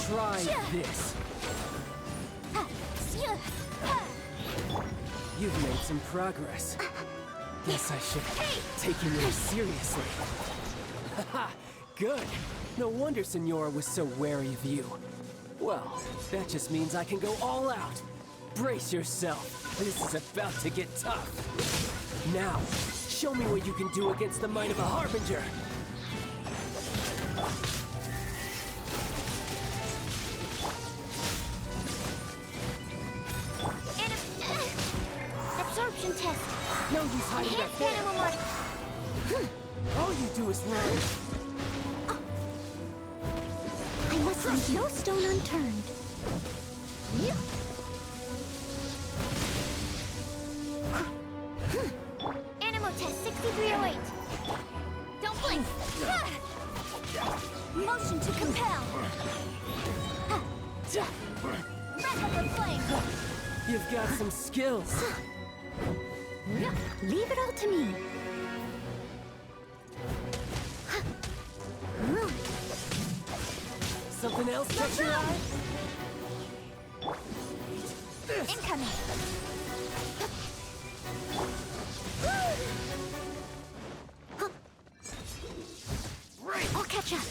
Try this. You've made some progress. Guess I should take you more seriously. Haha, good. No wonder Senora was so wary of you. Well, that just means I can go all out. Brace yourself. This is about to get tough. Now, show me what you can do against the might of a Harbinger. Absorption test. No use hiding back there. Animal mark. All you do is run. I must leave no stone unturned. Animal test 6308. Don't blink. Motion to compel. Wrap up the flame. You've got some skills. Leave it all to me. Something else catch your eye? Incoming. I'll catch up.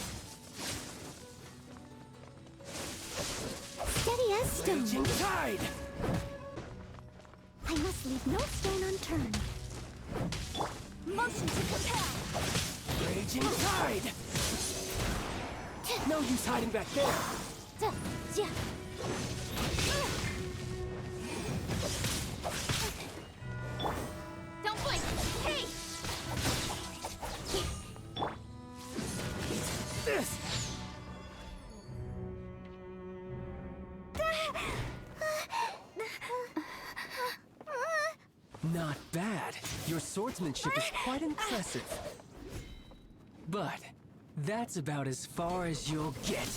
Steady as stone. Raging tide. I must leave no stone unturned. Motion to compel. Raging tide. No use hiding back there. Don't blink. Hey! This. Not bad. Your swordsmanship is quite impressive. But that's about as far as you'll get.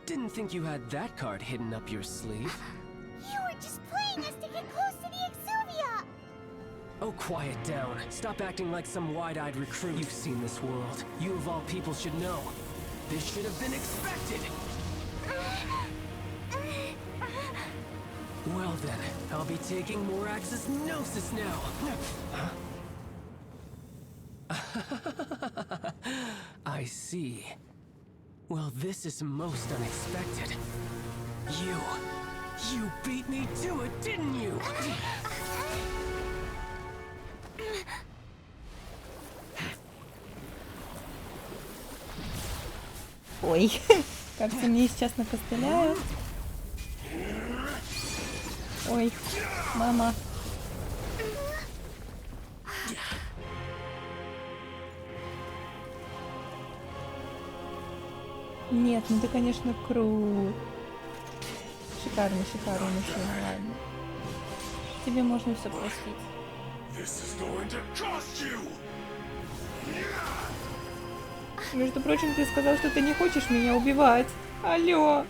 Didn't think you had that card hidden up your sleeve. You were just playing us to get close to the Exuvia! Oh, quiet down. Stop acting like some wide-eyed recruit. You've seen this world. You of all people should know. This should have been expected! Well then, I'll be taking more Axis Gnosis now. I see. Well, this is most unexpected. You beat me to it, didn't you? Ой, кажется, мне сейчас накостыляют. Ой, мама. Нет, ну ты, конечно, крут. шикарный, шикарный мужчина, ладно. Тебе можно все простить. This is going to cost you. Между прочим, ты сказал, что ты не хочешь меня убивать. Алло.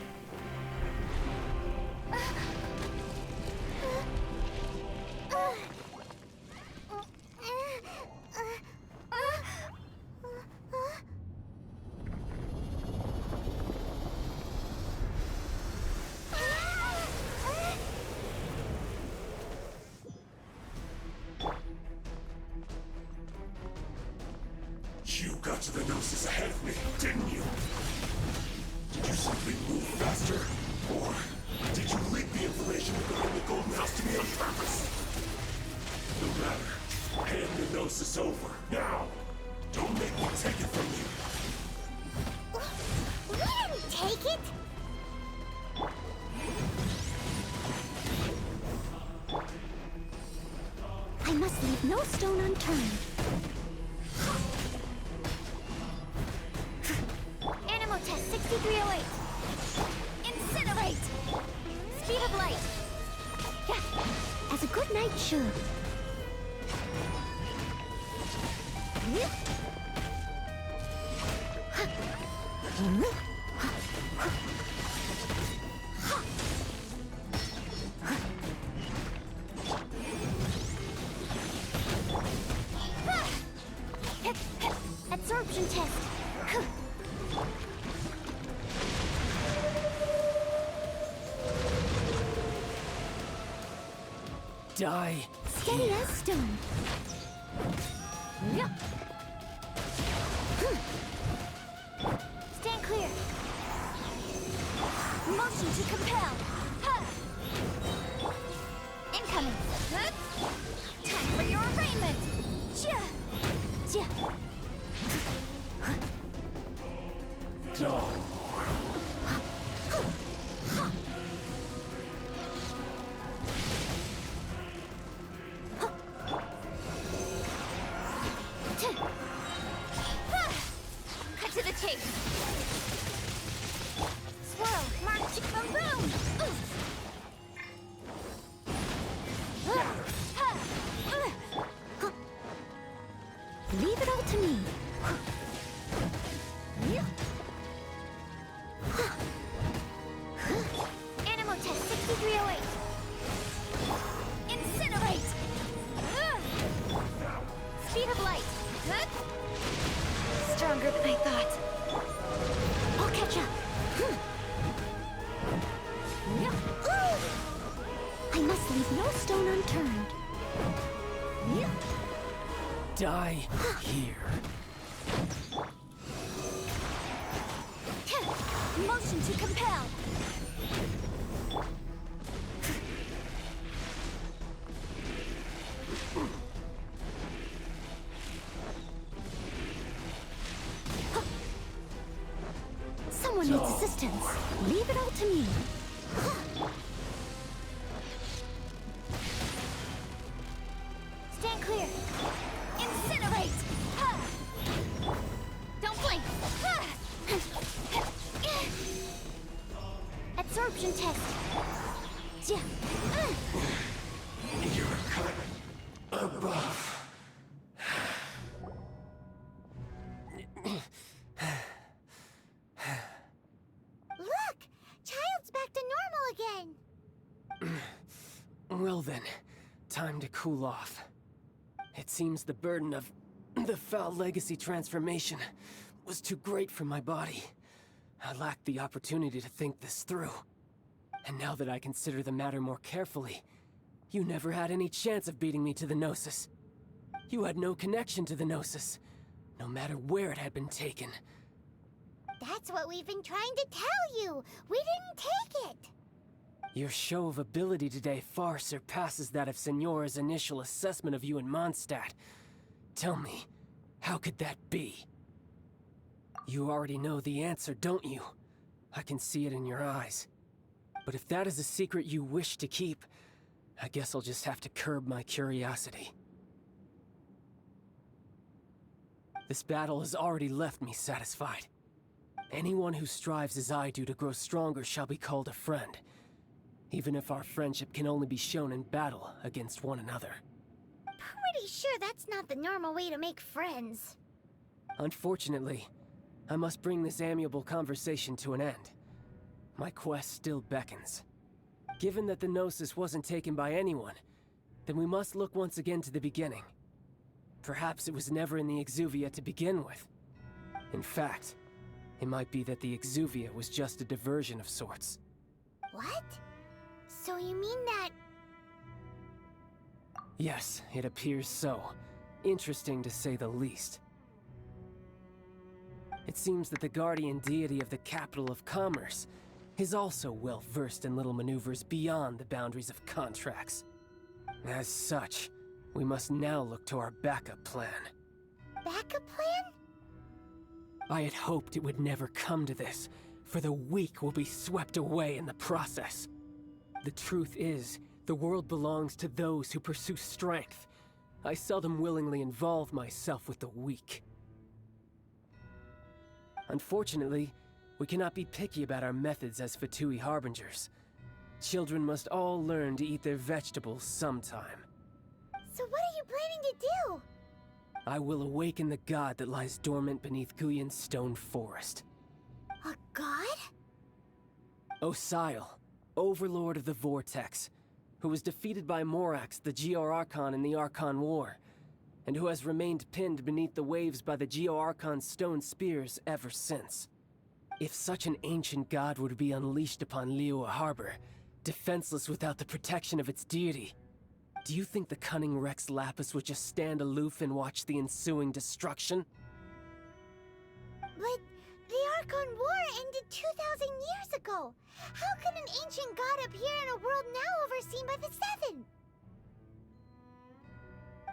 You got to the Gnosis ahead of me, didn't you? Did you simply move faster? Or did you leak the information regarding the Golden House to me on purpose? No matter. Hand the Gnosis over, now! Don't make me take it from you. We didn't take it! I must leave no stone unturned. Animal test 6308. Incinerate! Speed of light. Yeah, as a good knight should. Absorption test. Die. Steady as stone. Yeah. Stand clear. Motion to compel. Ha! Incoming. Huh? Time for your arraignment. Ja. Ja. No. Cut to the chase. Swirl, march, boom, boom. Leave it all to me. Animal test 6308. Incinerate. Speed of light. Stronger than I thought. I'll catch up. I must leave no stone unturned. Die here. Motion to compel. Someone needs assistance. Leave it all to me. Stand clear. Incinerate. Don't blink. Absorption test. Yeah. You're cut above. Look! Child's back to normal again. Well then, time to cool off. It seems the burden of the foul legacy transformation was too great for my body. I lacked the opportunity to think this through. And now that I consider the matter more carefully, you never had any chance of beating me to the Gnosis. You had no connection to the Gnosis, no matter where it had been taken. That's what we've been trying to tell you. We didn't take it. Your show of ability today far surpasses that of Signora's initial assessment of you in Mondstadt. Tell me, how could that be? You already know the answer, don't you? I can see it in your eyes. But if that is a secret you wish to keep, I guess I'll just have to curb my curiosity. This battle has already left me satisfied. Anyone who strives as I do to grow stronger shall be called a friend. even if our friendship can only be shown in battle against one another. Pretty sure that's not the normal way to make friends. Unfortunately, I must bring this amiable conversation to an end. My quest still beckons. Given that the Gnosis wasn't taken by anyone, then we must look once again to the beginning. Perhaps it was never in the Exuvia to begin with. In fact, it might be that the Exuvia was just a diversion of sorts. What? So you mean that... Yes, it appears so. Interesting to say the least. It seems that the guardian deity of the capital of commerce is also well versed in little maneuvers beyond the boundaries of contracts. As such, we must now look to our backup plan. Backup plan? I had hoped it would never come to this, for the weak will be swept away in the process. The truth is, the world belongs to those who pursue strength. I seldom willingly involve myself with the weak. Unfortunately, we cannot be picky about our methods as Fatui Harbingers. Children must all learn to eat their vegetables sometime. So what are you planning to do? I will awaken the god that lies dormant beneath Guyon's stone forest. A god? Osial, overlord of the Vortex, who was defeated by Morax, the Geo-Archon in the Archon War, and who has remained pinned beneath the waves by the Geo-Archon's stone spears ever since. If such an ancient god were to be unleashed upon Liyue Harbor, defenseless without the protection of its deity, do you think the cunning Rex Lapis would just stand aloof and watch the ensuing destruction? But the Archon War ended 2,000 years ago. How can an ancient god appear in a world now overseen by the Seven?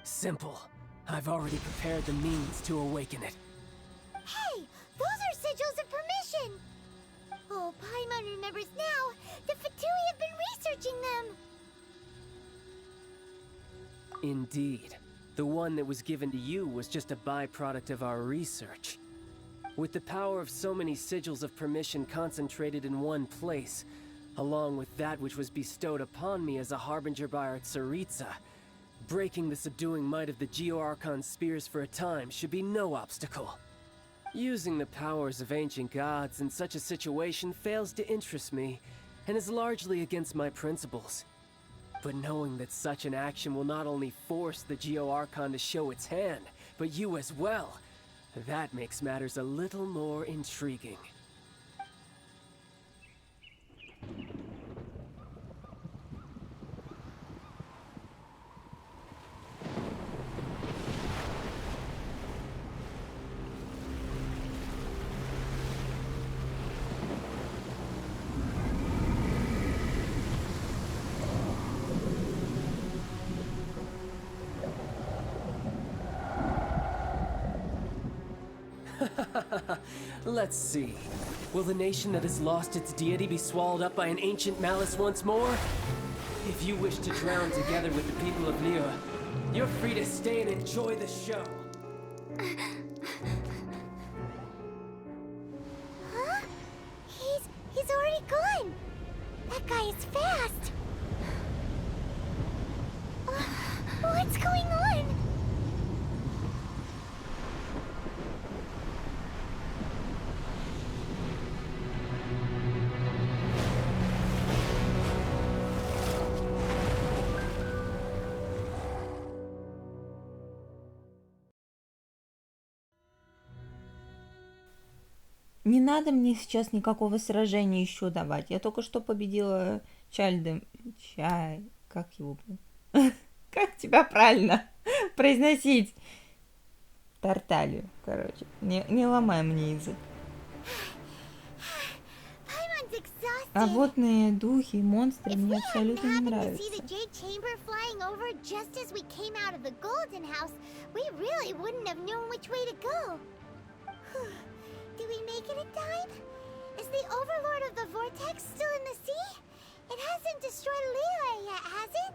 Simple. I've already prepared the means to awaken it. Hey, those are sigils of permission! Oh, Paimon remembers now. The Fatui have been researching them. Indeed. The one that was given to you was just a byproduct of our research. With the power of so many sigils of permission concentrated in one place, along with that which was bestowed upon me as a harbinger by our Tsaritsa, breaking the subduing might of the Geo-Archon spears for a time should be no obstacle. Using the powers of ancient gods in such a situation fails to interest me, and is largely against my principles. But knowing that such an action will not only force the Geo-Archon to show its hand, but you as well, that makes matters a little more intriguing. Let's see. Will the nation that has lost its deity be swallowed up by an ancient malice once more? If you wish to drown together with the people of Liyue, you're free to stay and enjoy the show. Huh? He's already gone. That guy is fast. What's going on? Не надо мне сейчас никакого сражения еще давать. Я только что победила Чальдем. Как его? Как тебя правильно произносить? Тарталью, короче. Не ломай мне язык. А водные духи и монстры мне абсолютно не нравятся. Do we make it in time? Is the Overlord of the Vortex still in the sea? It hasn't destroyed Liyue yet, has it?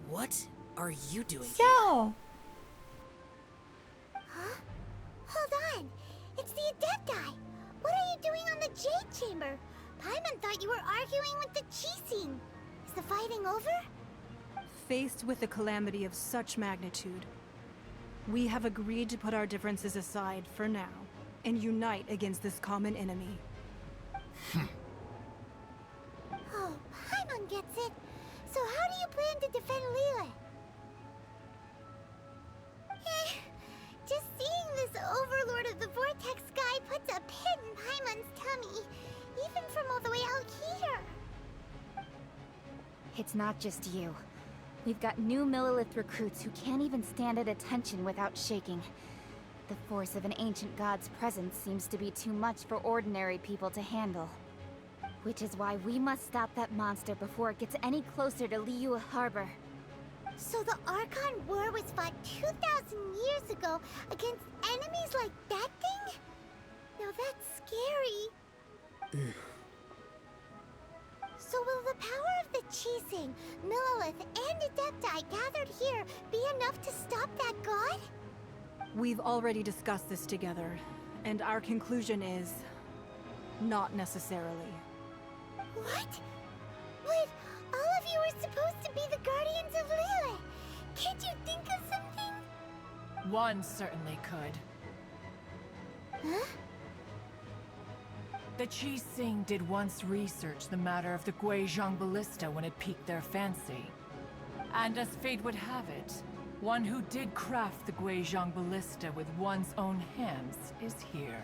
What are you doing here? Huh? Hold on. It's the Adepti. What are you doing on the Jade Chamber? Paimon thought you were arguing with the Chising. Is the fighting over? Faced with a calamity of such magnitude, we have agreed to put our differences aside for now and unite against this common enemy. Oh, Paimon gets it. So how do you plan to defend Liyue? Just seeing this Overlord of the Vortex guy puts a pit in Paimon's tummy, even from all the way out here. It's not just you. We've got new Millilith recruits who can't even stand at attention without shaking. The force of an ancient god's presence seems to be too much for ordinary people to handle. Which is why we must stop that monster before it gets any closer to Liyue Harbor. So the Archon War was fought 2,000 years ago against enemies like that thing? Now that's scary. So will the power of the Chising, Millilith, and Adepti gathered here be enough to stop that god? We've already discussed this together, and our conclusion is... not necessarily. What? But all of you are supposed to be the guardians of Liyue. Can't you think of something? One certainly could. Huh? The Chising did once research the matter of the Guizhong Ballista when it piqued their fancy. And as fate would have it, one who did craft the Guizhong Ballista with one's own hands is here.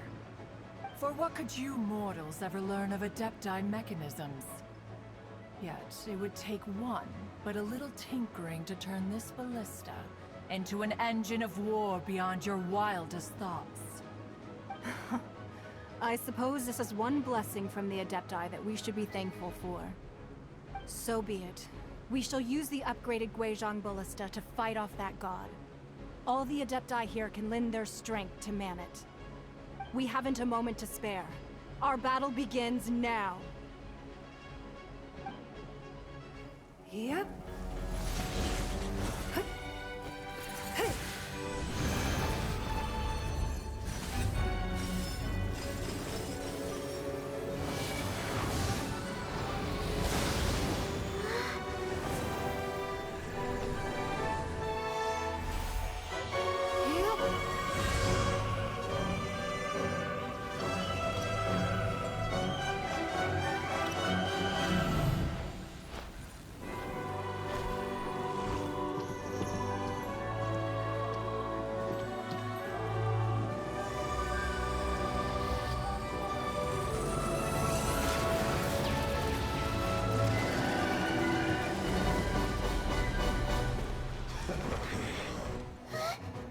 For what could you mortals ever learn of Adepti mechanisms? Yet, it would take one, but a little tinkering to turn this ballista into an engine of war beyond your wildest thoughts. I suppose this is one blessing from the Adepti that we should be thankful for. So be it. We shall use the upgraded Guizhong Ballista to fight off that god. All the Adepti here can lend their strength to man it. We haven't a moment to spare. Our battle begins now. Yep.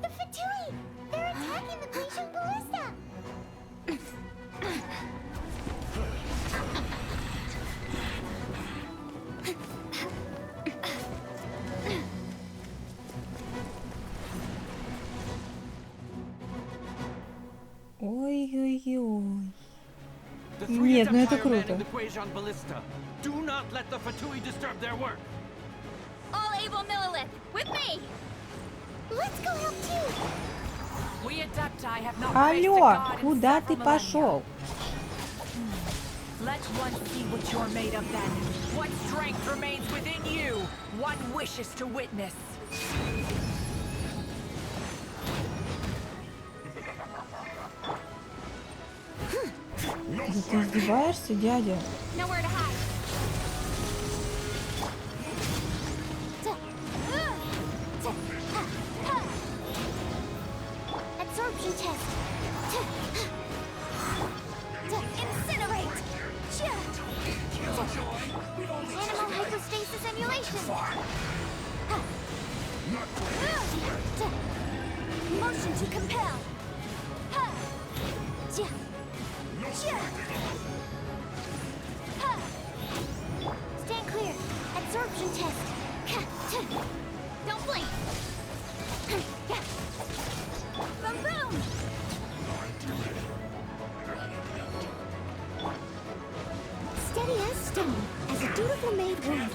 The Fatui! They're attacking the Guizhong Ballista! Ой-ой-ой. The three Нет, ну это Adepti are manning круто. the Guizhong Ballista. Do not let the Fatui disturb their work. All able Millilith, with me! Let's go help too! We Adepti have not faced a Алло, god in куда ты several пошел? millennia. Let one see what you're made of then. What strength remains within you? One wishes to witness. Да ты издеваешься, дядя? Nowhere to hide. Absorption test! Incinerate! Animal hypostasis emulation! Motion to compel! Stand clear! Absorption test! Don't blink! Boom boom! Steady as stone, as a dutiful maid would.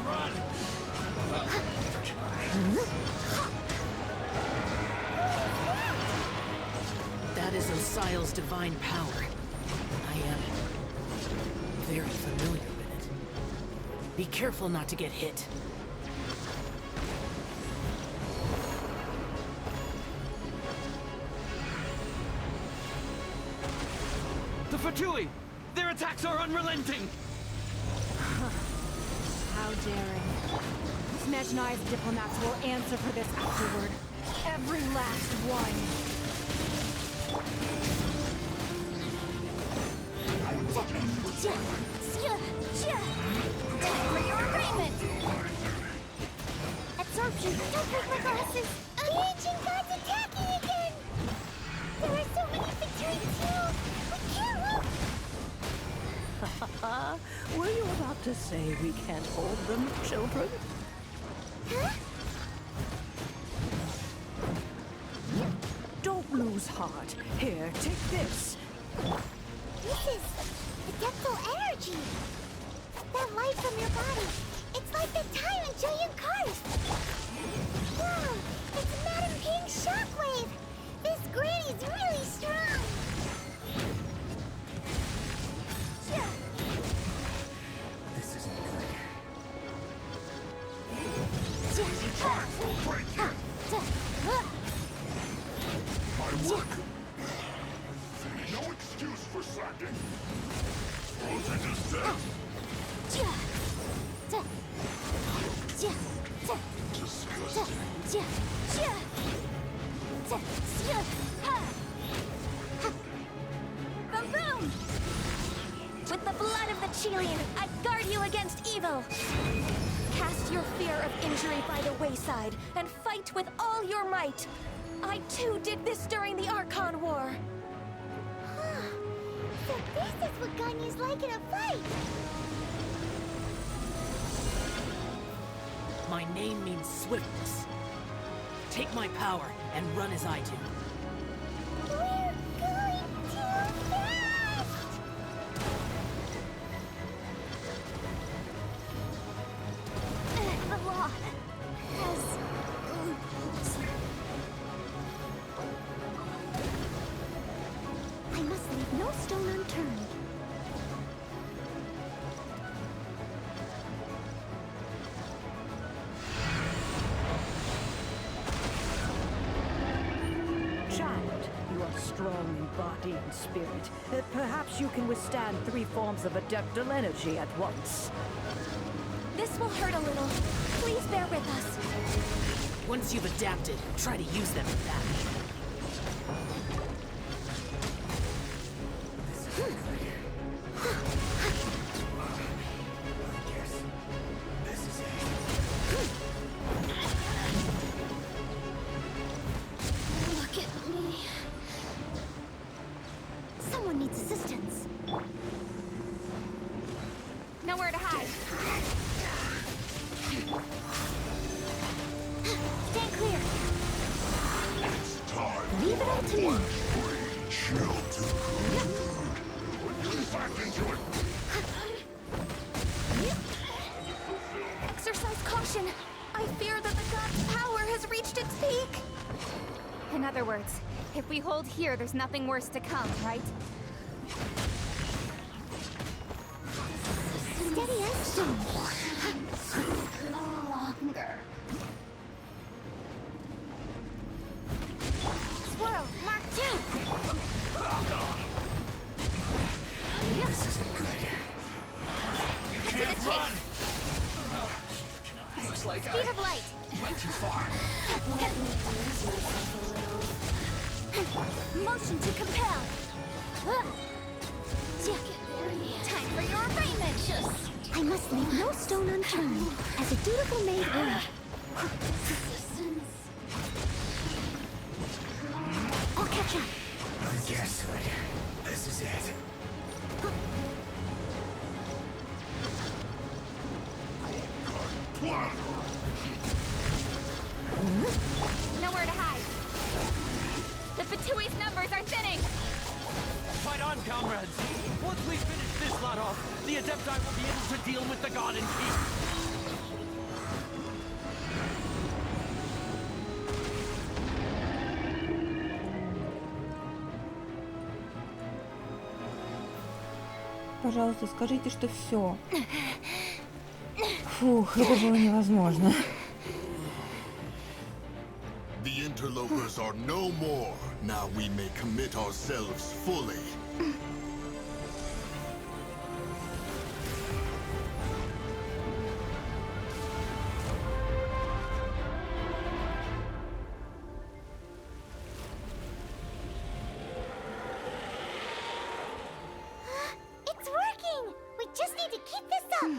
That is Osial's divine power. I am very familiar with it. Be careful not to get hit. The Fatui! Their attacks are unrelenting! How daring. Snezhnai's diplomats will answer for this afterward. Every last one. For your arraignment! Absorption, don't break my glasses! The ancient god's attacking again! There are so many victories too! We can't look! Were you about to say we can't hold them, children? Huh? Don't lose heart. Here, take this. This is the depthful energy! That light from your body, it's like the time in Julian Cars! Wow, it's Madame Ping's shockwave! This granny's really strong! This isn't my work! No excuse for slacking! Frozen is dead! Boom! With the blood of the Chilean, I guard you against evil! Cast your fear of injury by the wayside, and fight with all your might! I too did this during the Archon War! So this is what Ganyu's like in a fight! My name means swiftness. Take my power and run as I do. We're going too fast! The law has rules. I must leave no stone unturned. Child, you are strong in body and spirit. Perhaps you can withstand 3 forms of adeptal energy at once. This will hurt a little. Please bear with us. Once you've adapted, try to use them in battle. Look at me. Someone needs assistance. Nowhere to hide. Stay clear. It's time. Leave it up to me. Chill to get back into it. Exercise caution. I fear that the god's power has reached its peak. In other words, if we hold here, there's nothing worse to come, right? Steady as stone. No longer. Swirl, Mark 2. This isn't good. You can't run! Looks like Speed of light. went too far. Motion to compel. Time for your arraignment. I must leave no stone unturned, as a dutiful maid will. I'll catch up. Guess what? This is it. Nowhere to hide. The Fatui's numbers are thinning. Fight on, comrades! Once we finish this lot off, the Adepti will be able to deal with the god in peace! Пожалуйста, скажите, что все. Фух, это было невозможно. The interlopers are no more. Now we may commit ourselves fully. It's working! We just need to keep this up!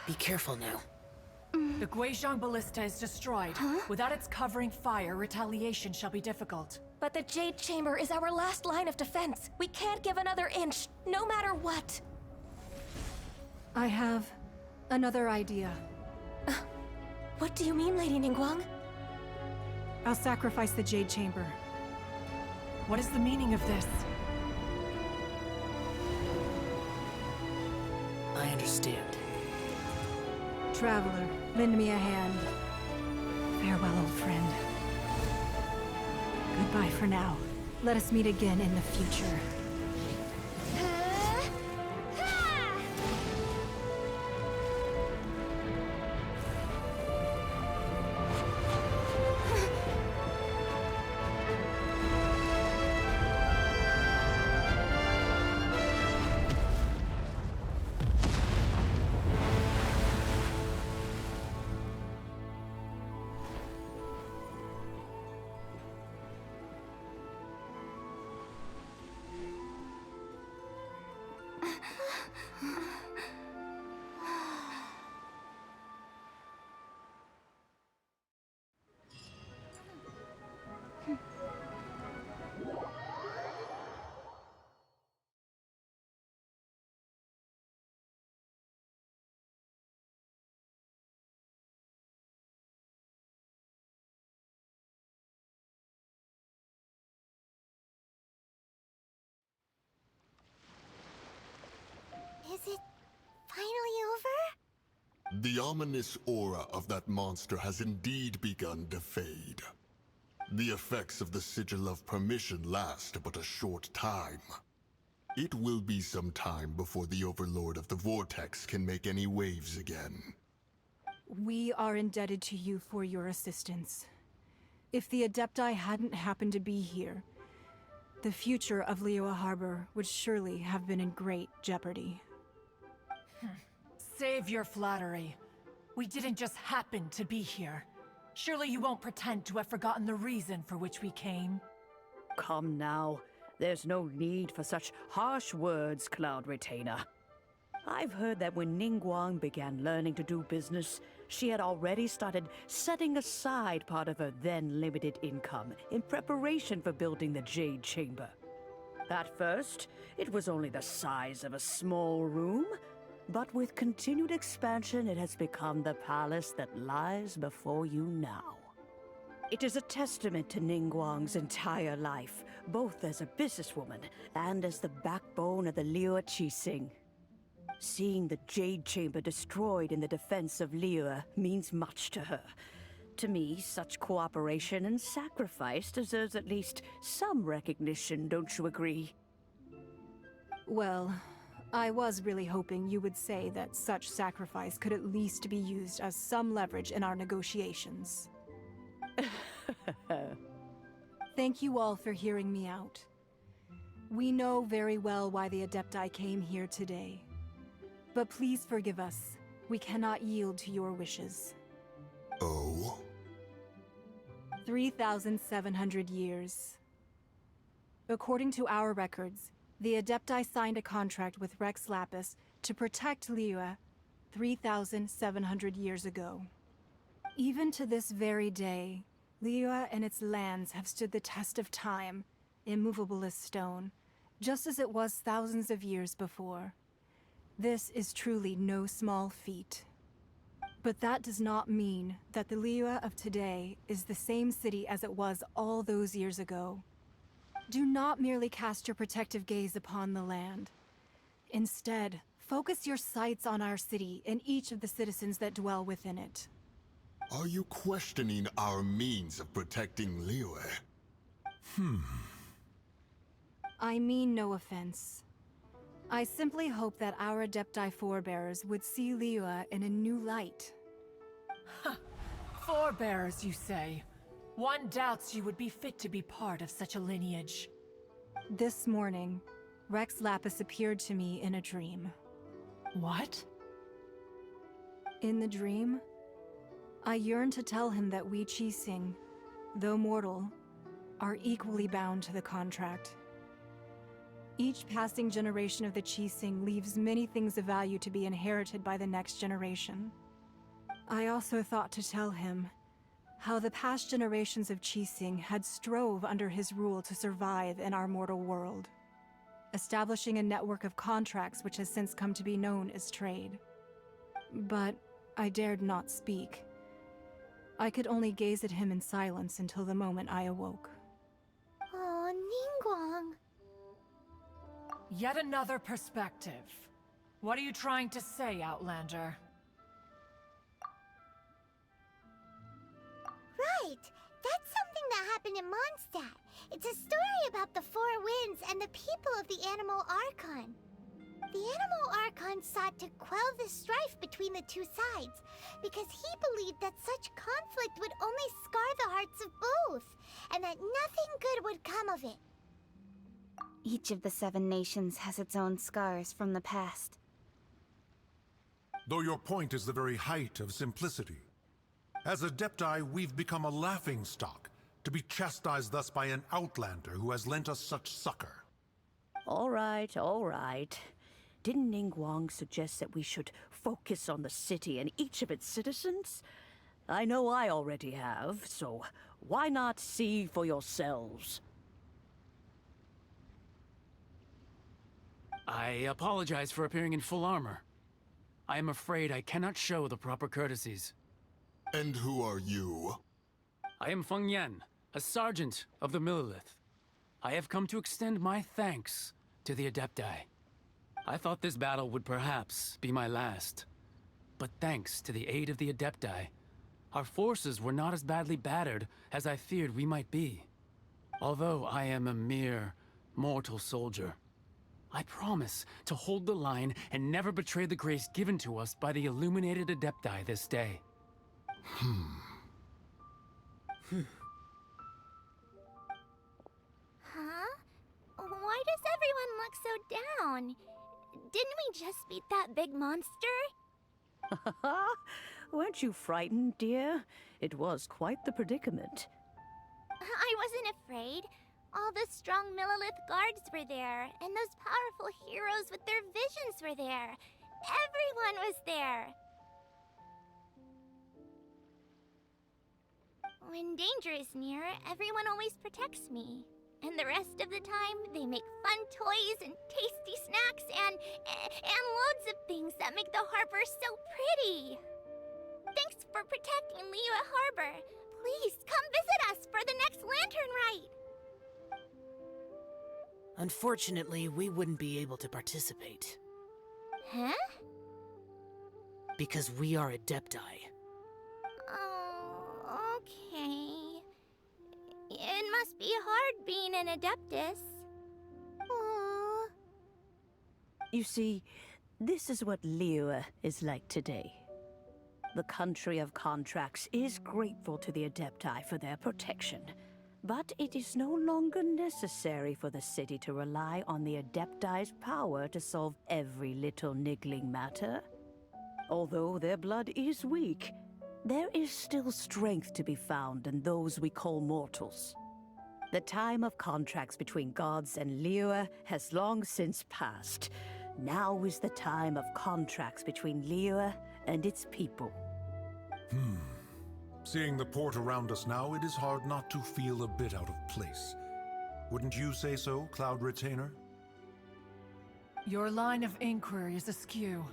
Be careful now. The Guizhong Ballista is destroyed. Without its covering fire, retaliation shall be difficult. But the Jade Chamber is our last line of defense. We can't give another inch, no matter what. I have another idea. What do you mean, Lady Ningguang? I'll sacrifice the Jade Chamber. What is the meaning of this? I understand. Traveler, lend me a hand. Farewell, old friend. Goodbye for now. Let us meet again in the future. Is it finally over? The ominous aura of that monster has indeed begun to fade. The effects of the Sigil of Permission last but a short time. It will be some time before the Overlord of the Vortex can make any waves again. We are indebted to you for your assistance. If the Adepti hadn't happened to be here, the future of Liyue Harbor would surely have been in great jeopardy. Save your flattery. We didn't just happen to be here. Surely you won't pretend to have forgotten the reason for which we came. Come now. There's no need for such harsh words, Cloud Retainer. I've heard that when Ningguang began learning to do business, she had already started setting aside part of her then limited income in preparation for building the Jade Chamber. At first, it was only the size of a small room, but with continued expansion, it has become the palace that lies before you now. It is a testament to Ningguang's entire life, both as a businesswoman and as the backbone of the Liyue Qixing. Seeing the Jade Chamber destroyed in the defense of Liyue means much to her. To me, such cooperation and sacrifice deserves at least some recognition, don't you agree? Well, I was really hoping you would say that such sacrifice could at least be used as some leverage in our negotiations. Thank you all for hearing me out. We know very well why the Adepti came here today. But please forgive us. We cannot yield to your wishes. Oh? 3,700 years. According to our records, the Adepti signed a contract with Rex Lapis to protect Liyue 3,700 years ago. Even to this very day, Liyue and its lands have stood the test of time, immovable as stone, just as it was thousands of years before. This is truly no small feat. But that does not mean that the Liyue of today is the same city as it was all those years ago. Do not merely cast your protective gaze upon the land. Instead, focus your sights on our city and each of the citizens that dwell within it. Are you questioning our means of protecting Liyue? I mean no offense. I simply hope that our Adepti forebears would see Liyue in a new light. Forebearers, you say? One doubts you would be fit to be part of such a lineage. This morning, Rex Lapis appeared to me in a dream. What? In the dream, I yearned to tell him that we Qixing, though mortal, are equally bound to the contract. Each passing generation of the Qixing leaves many things of value to be inherited by the next generation. I also thought to tell him how the past generations of Qixing had strove under his rule to survive in our mortal world, establishing a network of contracts which has since come to be known as trade. But I dared not speak. I could only gaze at him in silence until the moment I awoke. Oh, Ningguang. Yet another perspective. What are you trying to say, Outlander? Right! That's something that happened in Mondstadt. It's a story about the Four Winds and the people of the Animal Archon. The Animal Archon sought to quell the strife between the two sides, because he believed that such conflict would only scar the hearts of both, and that nothing good would come of it. Each of the 7 nations has its own scars from the past. Though your point is the very height of simplicity. As Adepti, we've become a laughingstock, to be chastised thus by an outlander who has lent us such succor. All right, all right. Didn't Ningguang suggest that we should focus on the city and each of its citizens? I know I already have, so why not see for yourselves? I apologize for appearing in full armor. I am afraid I cannot show the proper courtesies. And who are you? I am Feng Yan, a sergeant of the Millelith. I have come to extend my thanks to the Adepti. I thought this battle would perhaps be my last. But thanks to the aid of the Adepti, our forces were not as badly battered as I feared we might be. Although I am a mere mortal soldier, I promise to hold the line and never betray the grace given to us by the illuminated Adepti this day. Huh? Why does everyone look so down? Didn't we just beat that big monster? Weren't you frightened, dear? It was quite the predicament. I wasn't afraid. All the strong Millelith guards were there, and those powerful heroes with their visions were there. Everyone was there. When danger is near, everyone always protects me. And the rest of the time, they make fun toys and tasty snacks and loads of things that make the harbor so pretty. Thanks for protecting Liyue Harbor. Please come visit us for the next lantern rite. Unfortunately, we wouldn't be able to participate. Huh? Because we are Adepti. Oh, okay. It must be hard being an Adeptus. Aww. You see, this is what Liyue is like today. The country of contracts is grateful to the Adepti for their protection, but it is no longer necessary for the city to rely on the Adepti's power to solve every little niggling matter. Although their blood is weak, there is still strength to be found in those we call mortals. The time of contracts between gods and Liyue has long since passed. Now is the time of contracts between Liyue and its people. Seeing the port around us now, it is hard not to feel a bit out of place. Wouldn't you say so, Cloud Retainer? Your line of inquiry is askew.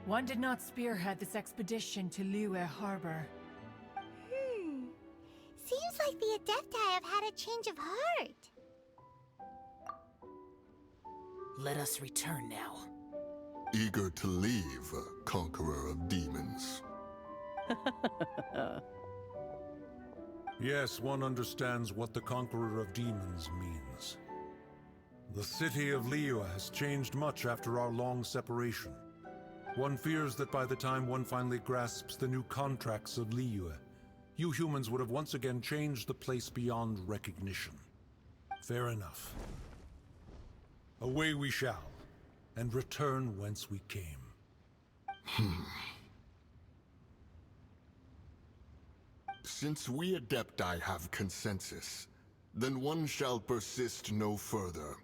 One did not spearhead this expedition to Liyue Harbor. Seems like the Adepti have had a change of heart. Let us return now. Eager to leave, Conqueror of Demons. Yes, one understands what the Conqueror of Demons means. The city of Liyue has changed much after our long separation. One fears that by the time one finally grasps the new contracts of Liyue, you humans would have once again changed the place beyond recognition. Fair enough. Away we shall, and return whence we came. Since we Adepti have consensus, then one shall persist no further.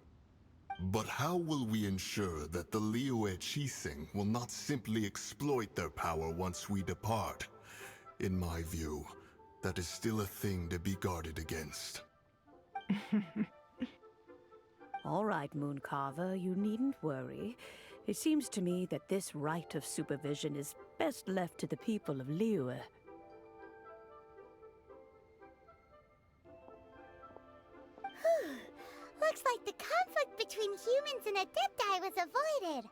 But how will we ensure that the Liyue Qixing will not simply exploit their power once we depart? In my view, that is still a thing to be guarded against. All right, Mooncarver, you needn't worry. It seems to me that this right of supervision is best left to the people of Liyue. Looks like the conflict between humans and Adepti was avoided.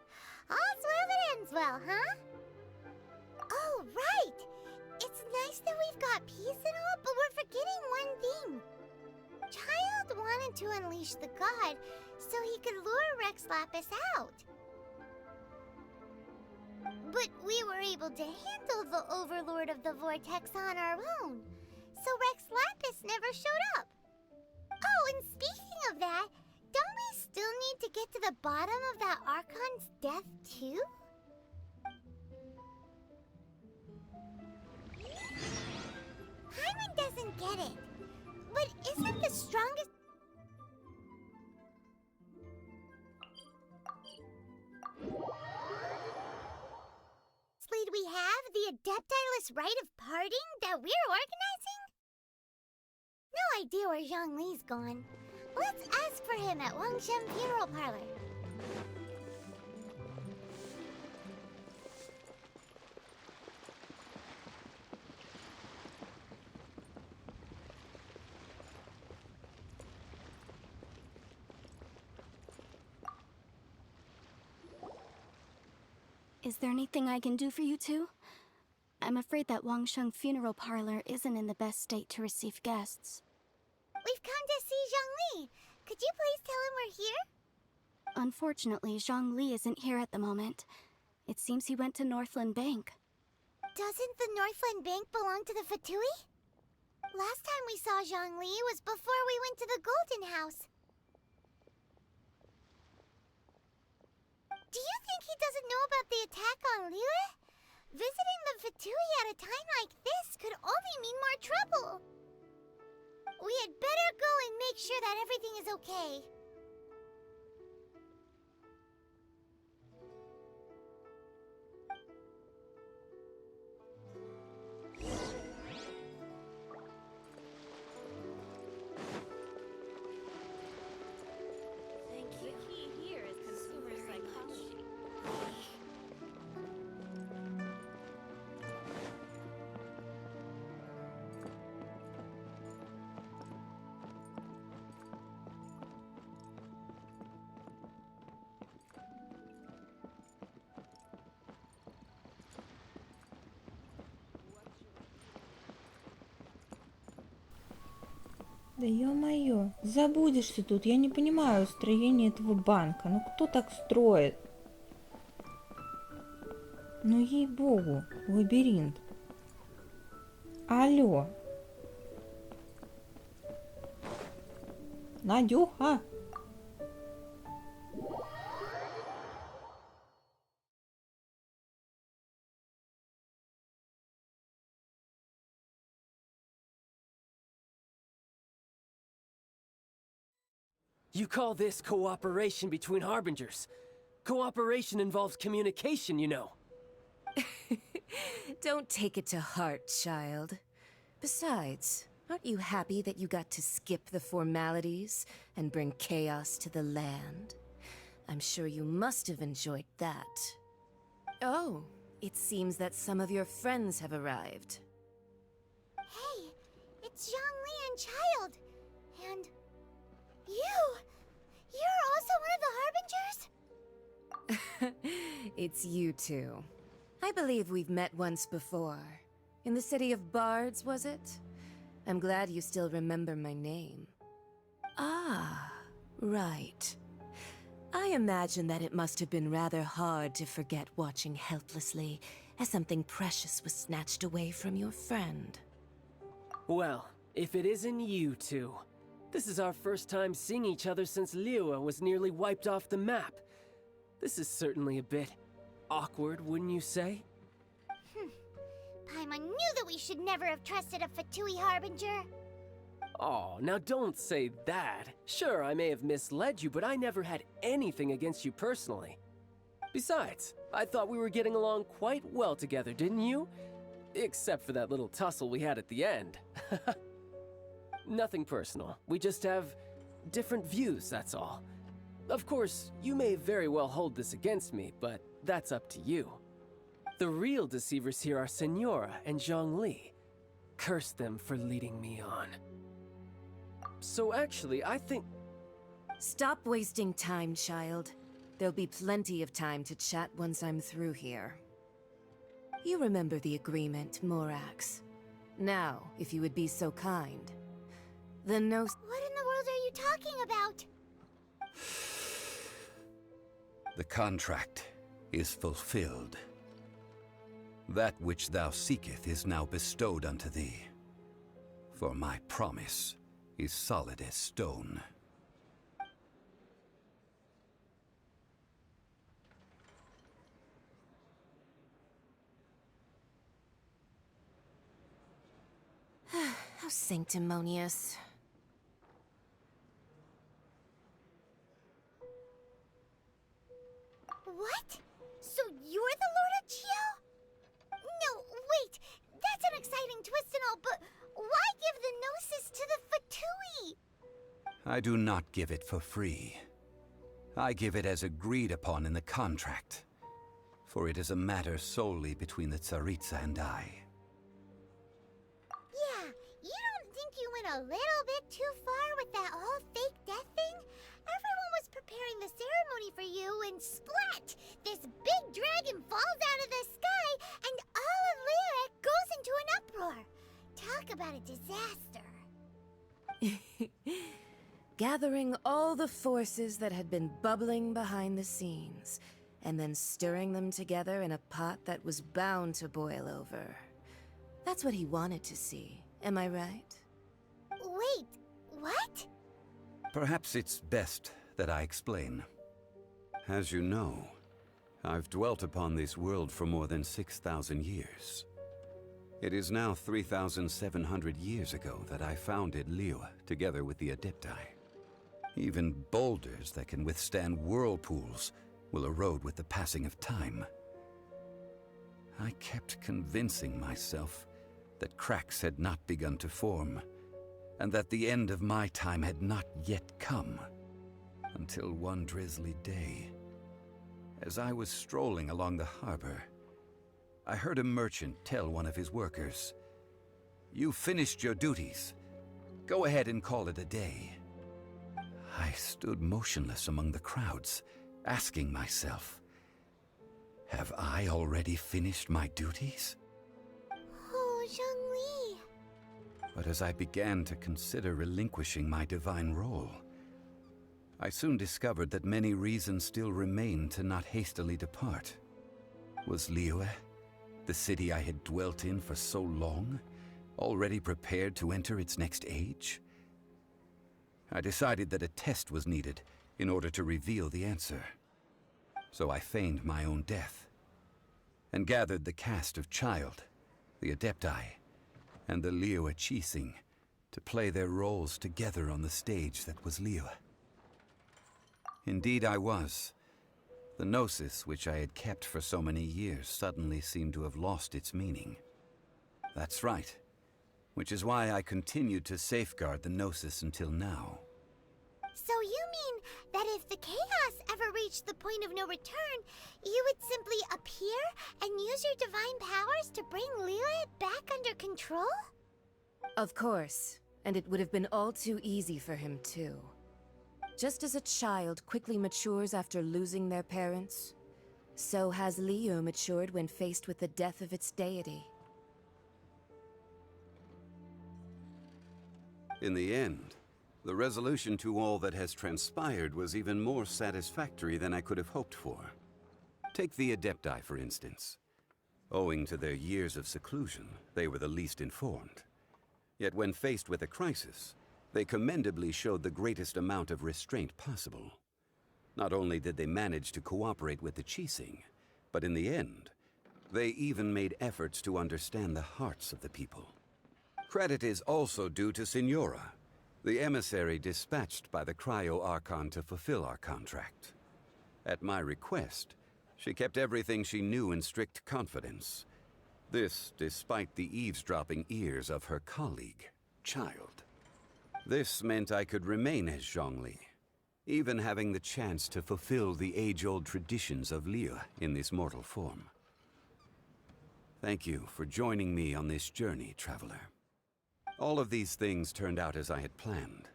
All's well that ends well, huh? Oh, right! It's nice that we've got peace and all, but we're forgetting one thing. Child wanted to unleash the god so he could lure Rex Lapis out. But we were able to handle the Overlord of the Vortex on our own, so Rex Lapis never showed up. Oh, and speaking of that, don't we still need to get to the bottom of that Archon's death, too? Hyman doesn't get it. But isn't the strongest... lead we have the Adepti-less rite of parting that we're organizing? No idea where Zhongli's gone. Let's ask for him at Wangshen Funeral Parlor. Is there anything I can do for you two? I'm afraid that Wangsheng Funeral Parlor isn't in the best state to receive guests. We've come to see Zhongli. Could you please tell him we're here? Unfortunately, Zhongli isn't here at the moment. It seems he went to Northland Bank. Doesn't the Northland Bank belong to the Fatui? Last time we saw Zhongli was before we went to the Golden House. Do you think he doesn't know about the attack on Liyue? Visiting the Fatui at a time like this could only mean more trouble. We had better go and make sure that everything is okay. The key here is consumer psychology. Да ё-моё, забудешься тут. Я не понимаю строение этого банка. Ну кто так строит? Ну ей-богу, лабиринт. Алло. Надюха. You call this cooperation between Harbingers. Cooperation involves communication, you know. Don't take it to heart, child. Besides, aren't you happy that you got to skip the formalities and bring chaos to the land? I'm sure you must have enjoyed that. Oh, it seems that some of your friends have arrived. Hey, it's Zhongli and Child. And you! You're also one of the Harbingers? It's you two. I believe we've met once before. In the city of Bards, was it? I'm glad you still remember my name. Ah, right. I imagine that it must have been rather hard to forget watching helplessly as something precious was snatched away from your friend. Well, if it isn't you two. This is our first time seeing each other since Liyue was nearly wiped off the map. This is certainly a bit awkward, wouldn't you say? Paimon knew that we should never have trusted a Fatui Harbinger. Oh, now don't say that. Sure, I may have misled you, but I never had anything against you personally. Besides, I thought we were getting along quite well together, didn't you? Except for that little tussle we had at the end. Nothing personal. We just have different views, that's all. Of course, you may very well hold this against me, but that's up to you. The real deceivers here are Senora and Zhongli. Curse them for leading me on. So actually, I think... Stop wasting time, child. There'll be plenty of time to chat once I'm through here. You remember the agreement, Morax. Now, if you would be so kind. The no... What in the world are you talking about? The contract is fulfilled. That which thou seeketh is now bestowed unto thee. For my promise is solid as stone. How sanctimonious. What? So you're the Lord of Chiao? No, wait. That's an exciting twist and all, but why give the Gnosis to the Fatui? I do not give it for free. I give it as agreed upon in the contract. For it is a matter solely between the Tsaritsa and I. Yeah, you don't think you went a little bit too far with that whole fake death thing? Everyone was preparing the ceremony for you and splat! This big dragon falls out of the sky and all of Lyric goes into an uproar. Talk about a disaster. Gathering all the forces that had been bubbling behind the scenes, and then stirring them together in a pot that was bound to boil over. That's what he wanted to see, am I right? Wait, what? Perhaps it's best that I explain. As you know, I've dwelt upon this world for more than 6,000 years. It is now 3,700 years ago that I founded Liyue together with the Adepti. Even boulders that can withstand whirlpools will erode with the passing of time. I kept convincing myself that cracks had not begun to form, and that the end of my time had not yet come. Until one drizzly day, as I was strolling along the harbor, I heard a merchant tell one of his workers, "You've finished your duties. Go ahead and call it a day." I stood motionless among the crowds, asking myself, have I already finished my duties? Oh, Zhongli. But as I began to consider relinquishing my divine role, I soon discovered that many reasons still remained to not hastily depart. Was Liyue, the city I had dwelt in for so long, already prepared to enter its next age? I decided that a test was needed in order to reveal the answer. So I feigned my own death, and gathered the cast of Child, the Adepti, and the Liyue Chising to play their roles together on the stage that was Liyue. Indeed I was. The Gnosis, which I had kept for so many years, suddenly seemed to have lost its meaning. That's right. Which is why I continued to safeguard the Gnosis until now. So you mean that if the chaos ever reached the point of no return, you would simply appear and use your divine powers to bring Liyue back under control? Of course, and it would have been all too easy for him too. Just as a child quickly matures after losing their parents, so has Liyue matured when faced with the death of its deity. In the end, the resolution to all that has transpired was even more satisfactory than I could have hoped for. Take the Adepti, for instance. Owing to their years of seclusion, they were the least informed. Yet when faced with a crisis, they commendably showed the greatest amount of restraint possible. Not only did they manage to cooperate with the Qixing, but in the end, they even made efforts to understand the hearts of the people. Credit is also due to Signora, the emissary dispatched by the Cryo-Archon to fulfill our contract. At my request, she kept everything she knew in strict confidence. This despite the eavesdropping ears of her colleague, Child. This meant I could remain as Zhongli, even having the chance to fulfill the age-old traditions of Liyue in this mortal form. Thank you for joining me on this journey, Traveler. All of these things turned out as I had planned.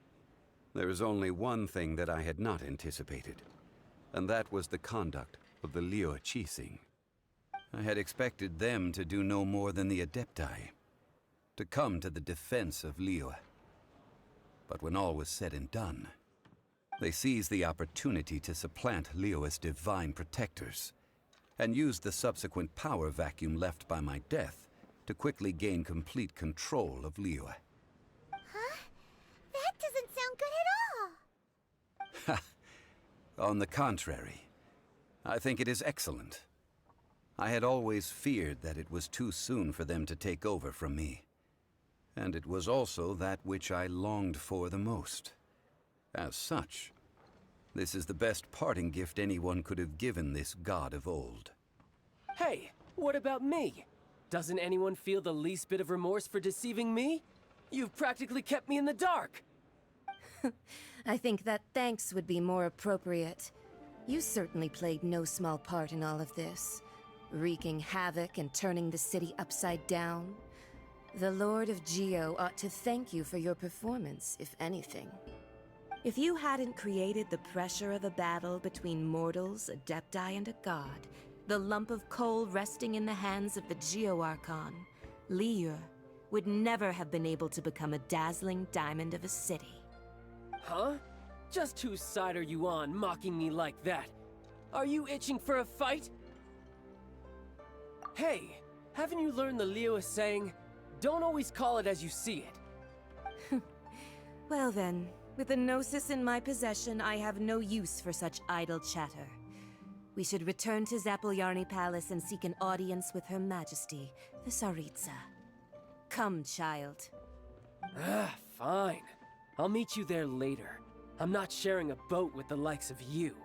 There is only one thing that I had not anticipated, and that was the conduct of the Liyue Qixing. I had expected them to do no more than the Adepti, to come to the defense of Liyue. But when all was said and done, they seized the opportunity to supplant Liyue's divine protectors, and used the subsequent power vacuum left by my death to quickly gain complete control of Liyue. Huh? That doesn't sound good at all! On the contrary, I think it is excellent. I had always feared that it was too soon for them to take over from me. And it was also that which I longed for the most. As such, this is the best parting gift anyone could have given this god of old. Hey, what about me? Doesn't anyone feel the least bit of remorse for deceiving me? You've practically kept me in the dark! I think that thanks would be more appropriate. You certainly played no small part in all of this, wreaking havoc and turning the city upside down. The Lord of Geo ought to thank you for your performance, if anything. If you hadn't created the pressure of a battle between mortals, Adepti, and a god, the lump of coal resting in the hands of the Geo-Archon, Liyue, would never have been able to become a dazzling diamond of a city. Huh? Just whose side are you on, mocking me like that? Are you itching for a fight? Hey, haven't you learned the Liyue saying, don't always call it as you see it? Well then, with the Gnosis in my possession, I have no use for such idle chatter. We should return to Zapoljarny Palace and seek an audience with Her Majesty, the Tsaritsa. Come, child. Fine. I'll meet you there later. I'm not sharing a boat with the likes of you.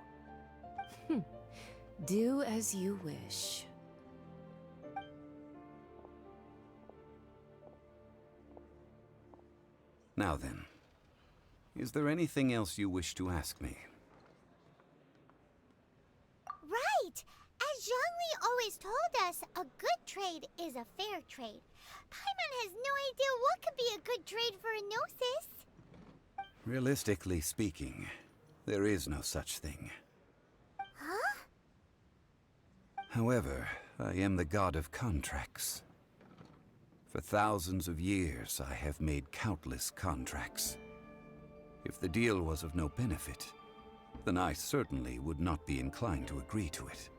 Do as you wish. Now then, is there anything else you wish to ask me? Right! As Zhongli always told us, a good trade is a fair trade. Paimon has no idea what could be a good trade for a Gnosis. Realistically speaking, there is no such thing. Huh? However, I am the god of contracts. For thousands of years, I have made countless contracts. If the deal was of no benefit, then I certainly would not be inclined to agree to it.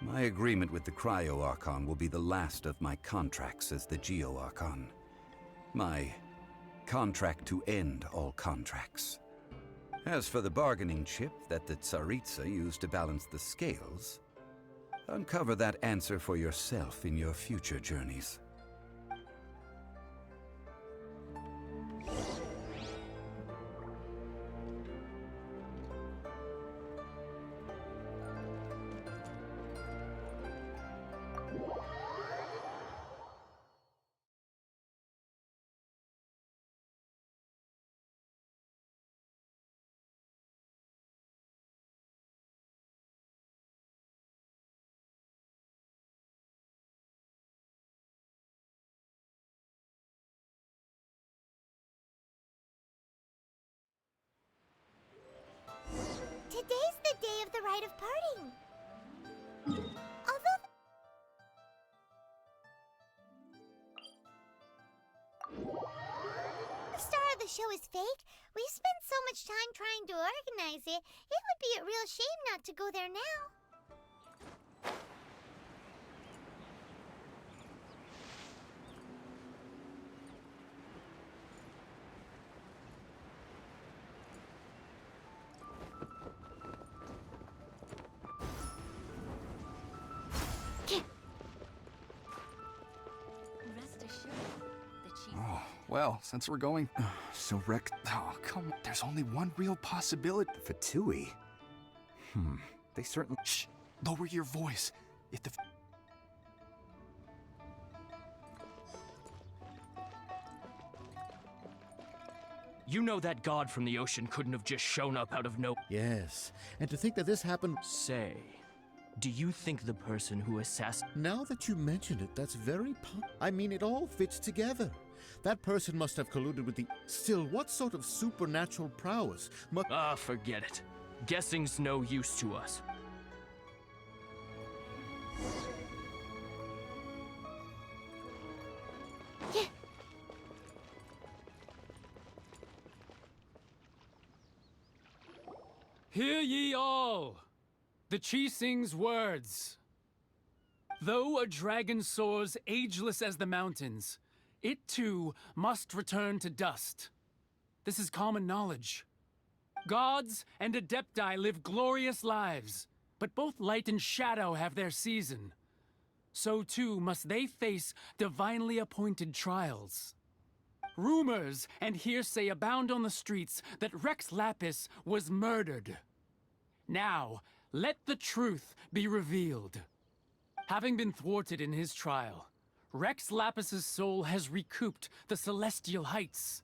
My agreement with the Cryo-Archon will be the last of my contracts as the Geo-Archon. My contract to end all contracts. As for the bargaining chip that the Tsaritsa used to balance the scales, uncover that answer for yourself in your future journeys. the day of the rite of parting. Although the star of the show is fake, we spent so much time trying to organize it, it would be a real shame not to go there now. Oh, well, since we're going... So Rex... Oh, come on. There's only one real possibility. Fatui? They certainly... Shh! Lower your voice. If the... You know that god from the ocean couldn't have just shown up out of no... Yes, and to think that this happened... Say, do you think the person who assassinated... Now that you mention it, that's very I mean, it all fits together. That person must have colluded with the... Still, what sort of supernatural prowess must... Ah, forget it. Guessing's no use to us. Hear ye all! The Chising's words. Though a dragon soars ageless as the mountains, it too must return to dust. This is common knowledge. Gods and Adepti live glorious lives, but both light and shadow have their season. So too must they face divinely appointed trials. Rumors and hearsay abound on the streets that Rex Lapis was murdered. Now, let the truth be revealed. Having been thwarted in his trial, Rex Lapis's soul has recouped the celestial heights.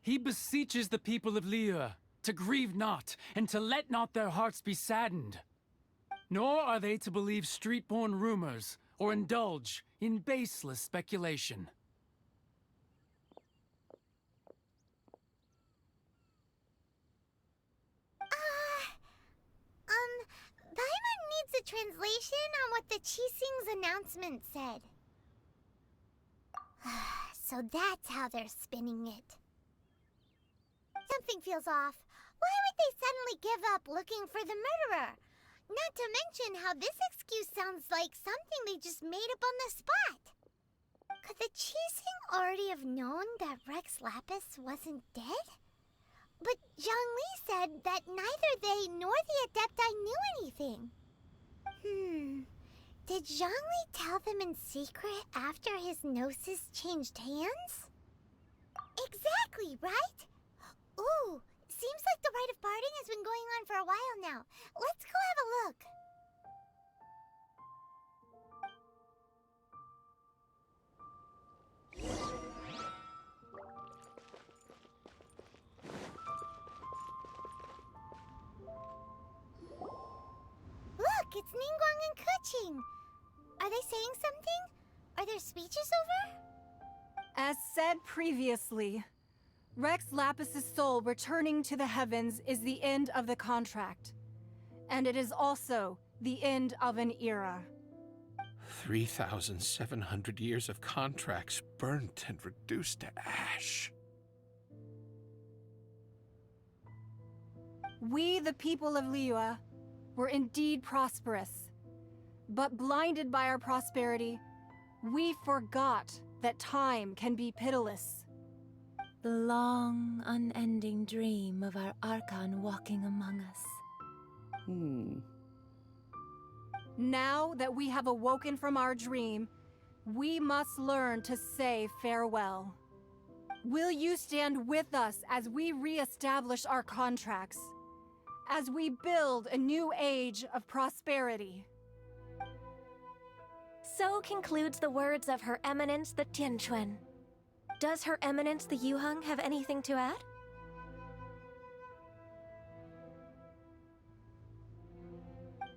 He beseeches the people of Liyue to grieve not and to let not their hearts be saddened. Nor are they to believe street-born rumors or indulge in baseless speculation. Paimon needs a translation on what the Chising's announcement said. So that's how they're spinning it. Something feels off. Why would they suddenly give up looking for the murderer? Not to mention how this excuse sounds like something they just made up on the spot. Could the Chising already have known that Rex Lapis wasn't dead? But Zhongli said that neither they nor the Adepti knew anything. Did Zhongli tell them in secret after his gnosis changed hands? Exactly, right? Ooh, seems like the rite of parting has been going on for a while now. Let's go have a look. Look, it's Ningguang and Keqing. Are they saying something? Are their speeches over? As said previously, Rex Lapis's soul returning to the heavens is the end of the contract. And it is also the end of an era. 3,700 years of contracts burnt and reduced to ash. We, the people of Liyue, were indeed prosperous. But blinded by our prosperity, we forgot that time can be pitiless. The long, unending dream of our Archon walking among us. Now that we have awoken from our dream, we must learn to say farewell. Will you stand with us as we re-establish our contracts? As we build a new age of prosperity? So concludes the words of Her Eminence the Tianquan. Does Her Eminence the Yuheng have anything to add?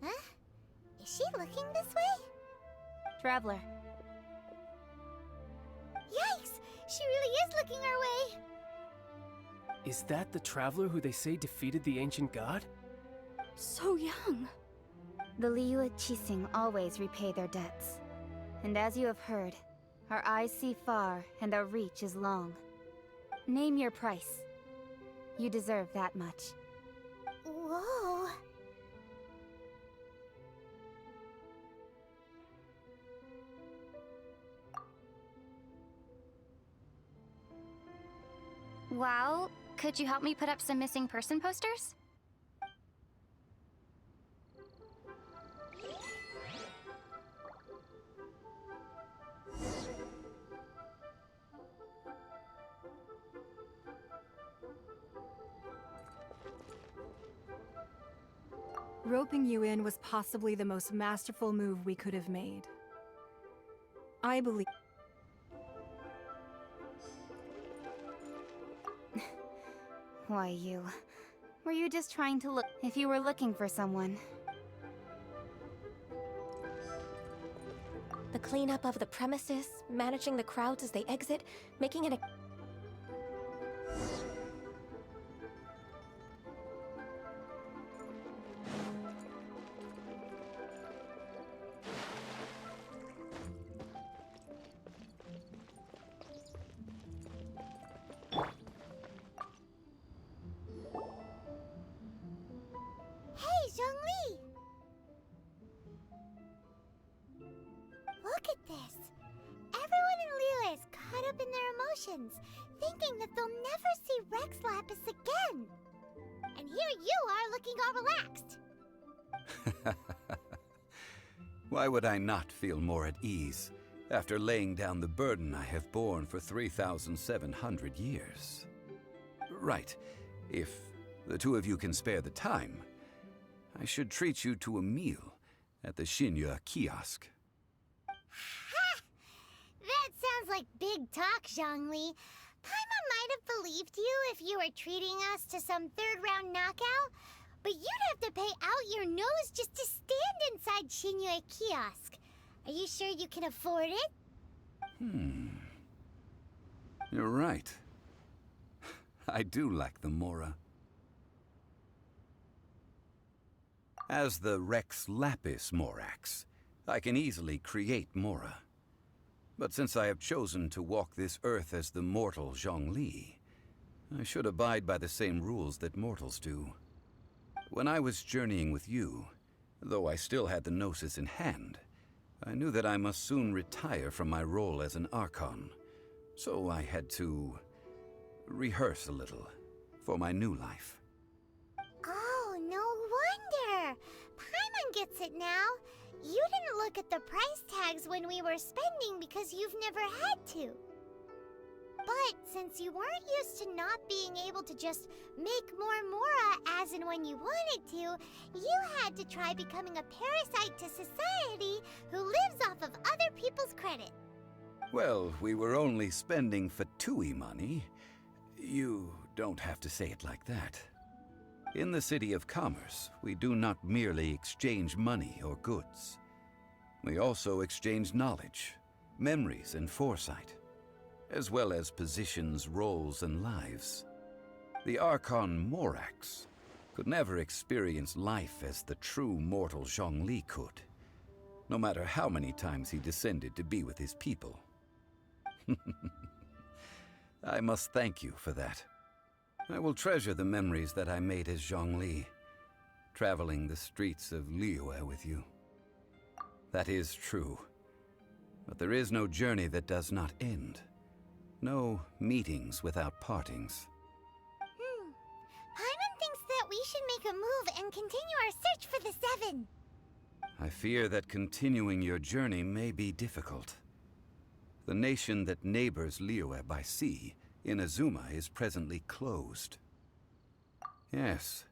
Huh? Is she looking this way? Traveler. Yikes! She really is looking our way! Is that the traveler who they say defeated the ancient god? So young. The Liyue Qixing always repay their debts. And as you have heard, our eyes see far and our reach is long. Name your price. You deserve that much. Whoa. Well, could you help me put up some missing person posters? Roping you in was possibly the most masterful move we could have made. I believe... Why you? Were you just trying to look... If you were looking for someone... The cleanup of the premises, managing the crowds as they exit, making it a... Hey, Zhongli! Look at this. Everyone in Liyue is caught up in their emotions, thinking that they'll never see Rex Lapis again. And here you are looking all relaxed. Why would I not feel more at ease after laying down the burden I have borne for 3,700 years? Right. If the two of you can spare the time, I should treat you to a meal at the Shinya kiosk. Ha! That sounds like big talk, Zhongli. Paimon might have believed you if you were treating us to some third-round knockout, but you'd have to pay out your nose just to stand inside Shinya kiosk. Are you sure you can afford it? You're right. I do lack the Mora. As the Rex Lapis Morax, I can easily create Mora. But since I have chosen to walk this earth as the mortal Zhongli, I should abide by the same rules that mortals do. When I was journeying with you, though I still had the Gnosis in hand, I knew that I must soon retire from my role as an Archon, so I had to rehearse a little for my new life. Oh, no wonder! Paimon gets it now. You didn't look at the price tags when we were spending because you've never had to. But since you weren't used to not being able to just make more Mora as and when you wanted to, you had to try becoming a parasite to society who lives off of other people's credit. Well, we were only spending Fatui money. You don't have to say it like that. In the City of Commerce, we do not merely exchange money or goods. We also exchange knowledge, memories, and foresight, as well as positions, roles, and lives. The Archon Morax could never experience life as the true mortal Zhongli could, no matter how many times he descended to be with his people. I must thank you for that. I will treasure the memories that I made as Zhongli, traveling the streets of Liyue with you. That is true. But there is no journey that does not end. No meetings without partings. Paimon thinks that we should make a move and continue our search for the Seven. I fear that continuing your journey may be difficult. The nation that neighbors Liyue by sea, Inazuma, is presently closed. Yes,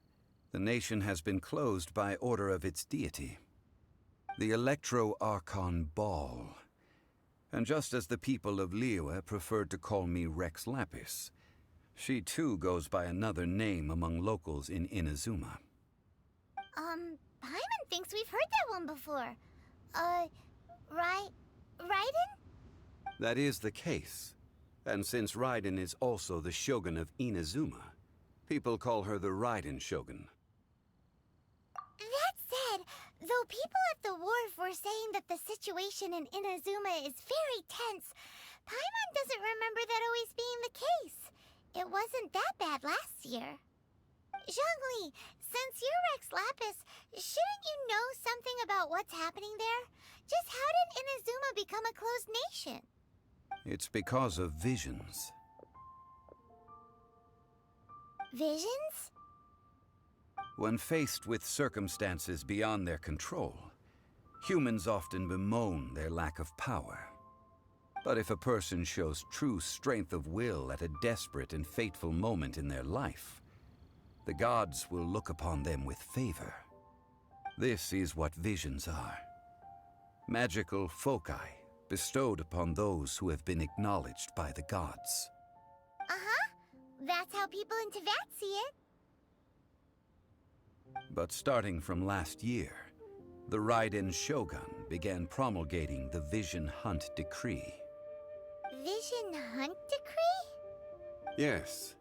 the nation has been closed by order of its deity, the Electro-Archon Ball. And just as the people of Liyue preferred to call me Rex Lapis, she too goes by another name among locals in Inazuma. Paimon thinks we've heard that one before. Raiden? That is the case. And since Raiden is also the Shogun of Inazuma, people call her the Raiden Shogun. Though people at the wharf were saying that the situation in Inazuma is very tense, Paimon doesn't remember that always being the case. It wasn't that bad last year. Zhongli, since you're Rex Lapis, shouldn't you know something about what's happening there? Just how did Inazuma become a closed nation? It's because of visions. Visions? When faced with circumstances beyond their control, humans often bemoan their lack of power. But if a person shows true strength of will at a desperate and fateful moment in their life, the gods will look upon them with favor. This is what visions are. Magical foci bestowed upon those who have been acknowledged by the gods. Uh-huh. That's how people in Teyvat see it. But starting from last year, the Raiden Shogun began promulgating the Vision Hunt Decree. Vision Hunt Decree? Yes.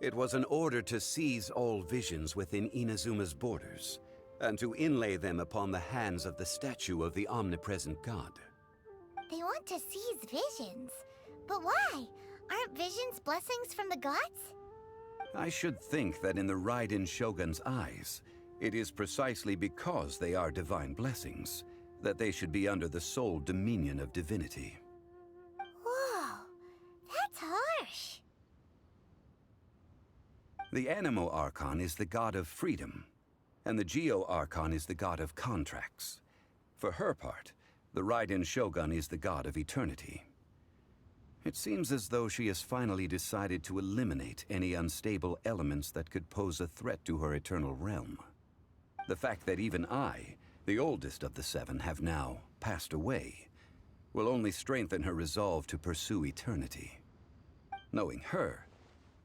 It was an order to seize all visions within Inazuma's borders, and to inlay them upon the hands of the statue of the omnipresent god. They want to seize visions. But why? Aren't visions blessings from the gods? I should think that in the Raiden Shogun's eyes, it is precisely because they are divine blessings that they should be under the sole dominion of divinity. Whoa, that's harsh. The Animo Archon is the god of freedom, and the Geo Archon is the god of contracts. For her part, the Raiden Shogun is the god of eternity. It seems as though she has finally decided to eliminate any unstable elements that could pose a threat to her eternal realm. The fact that even I, the oldest of the seven, have now passed away, will only strengthen her resolve to pursue eternity. Knowing her,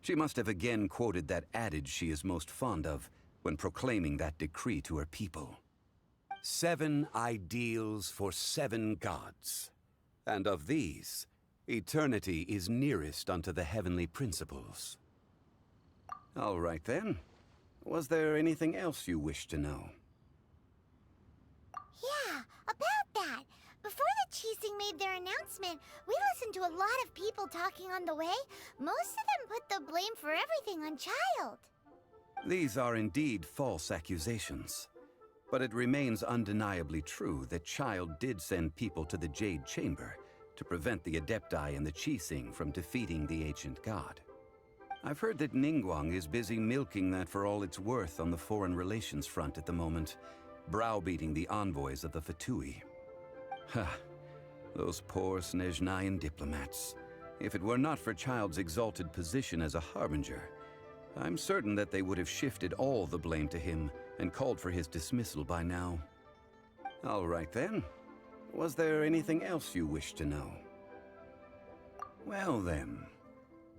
she must have again quoted that adage she is most fond of when proclaiming that decree to her people. 7 ideals for 7 gods, and of these, eternity is nearest unto the heavenly principles. All right then. Was there anything else you wish to know? Yeah, about that. Before the Chising made their announcement, we listened to a lot of people talking on the way. Most of them put the blame for everything on Child. These are indeed false accusations. But it remains undeniably true that Child did send people to the Jade Chamber to prevent the Adepti and the Chising from defeating the ancient god. I've heard that Ningguang is busy milking that for all it's worth on the foreign relations front at the moment, browbeating the envoys of the Fatui. Ha! Those poor Snezhnayan diplomats. If it were not for Child's exalted position as a harbinger, I'm certain that they would have shifted all the blame to him and called for his dismissal by now. All right then. Was there anything else you wish to know? Well then,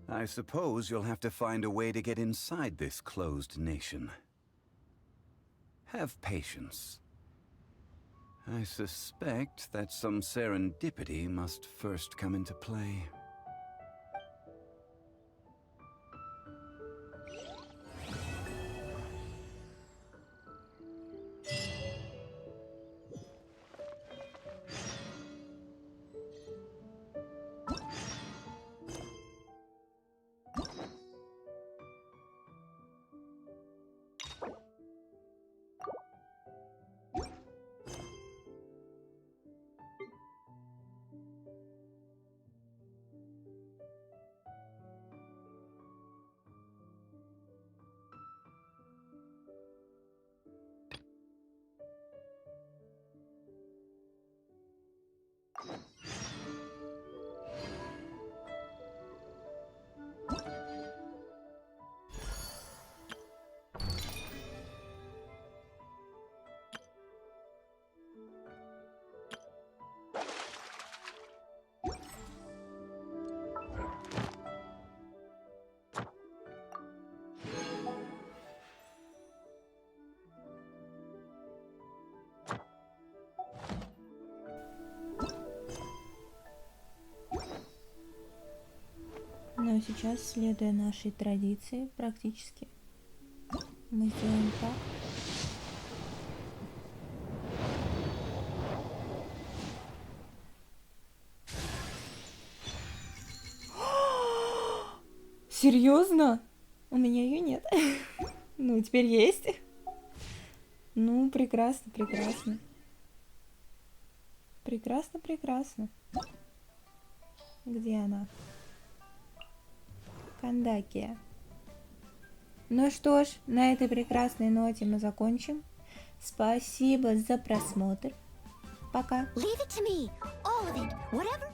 I suppose you'll have to find a way to get inside this closed nation. Have patience. I suspect that some serendipity must first come into play. Но сейчас, следуя нашей традиции, практически, мы сделаем так, Серьезно? У меня ее нет. Ну, теперь есть. Ну, прекрасно, прекрасно. Прекрасно, прекрасно. Где она? Кандакия. Ну что ж, на этой прекрасной ноте мы закончим. Спасибо за просмотр. Пока. Leave it to me. All of it. Whatever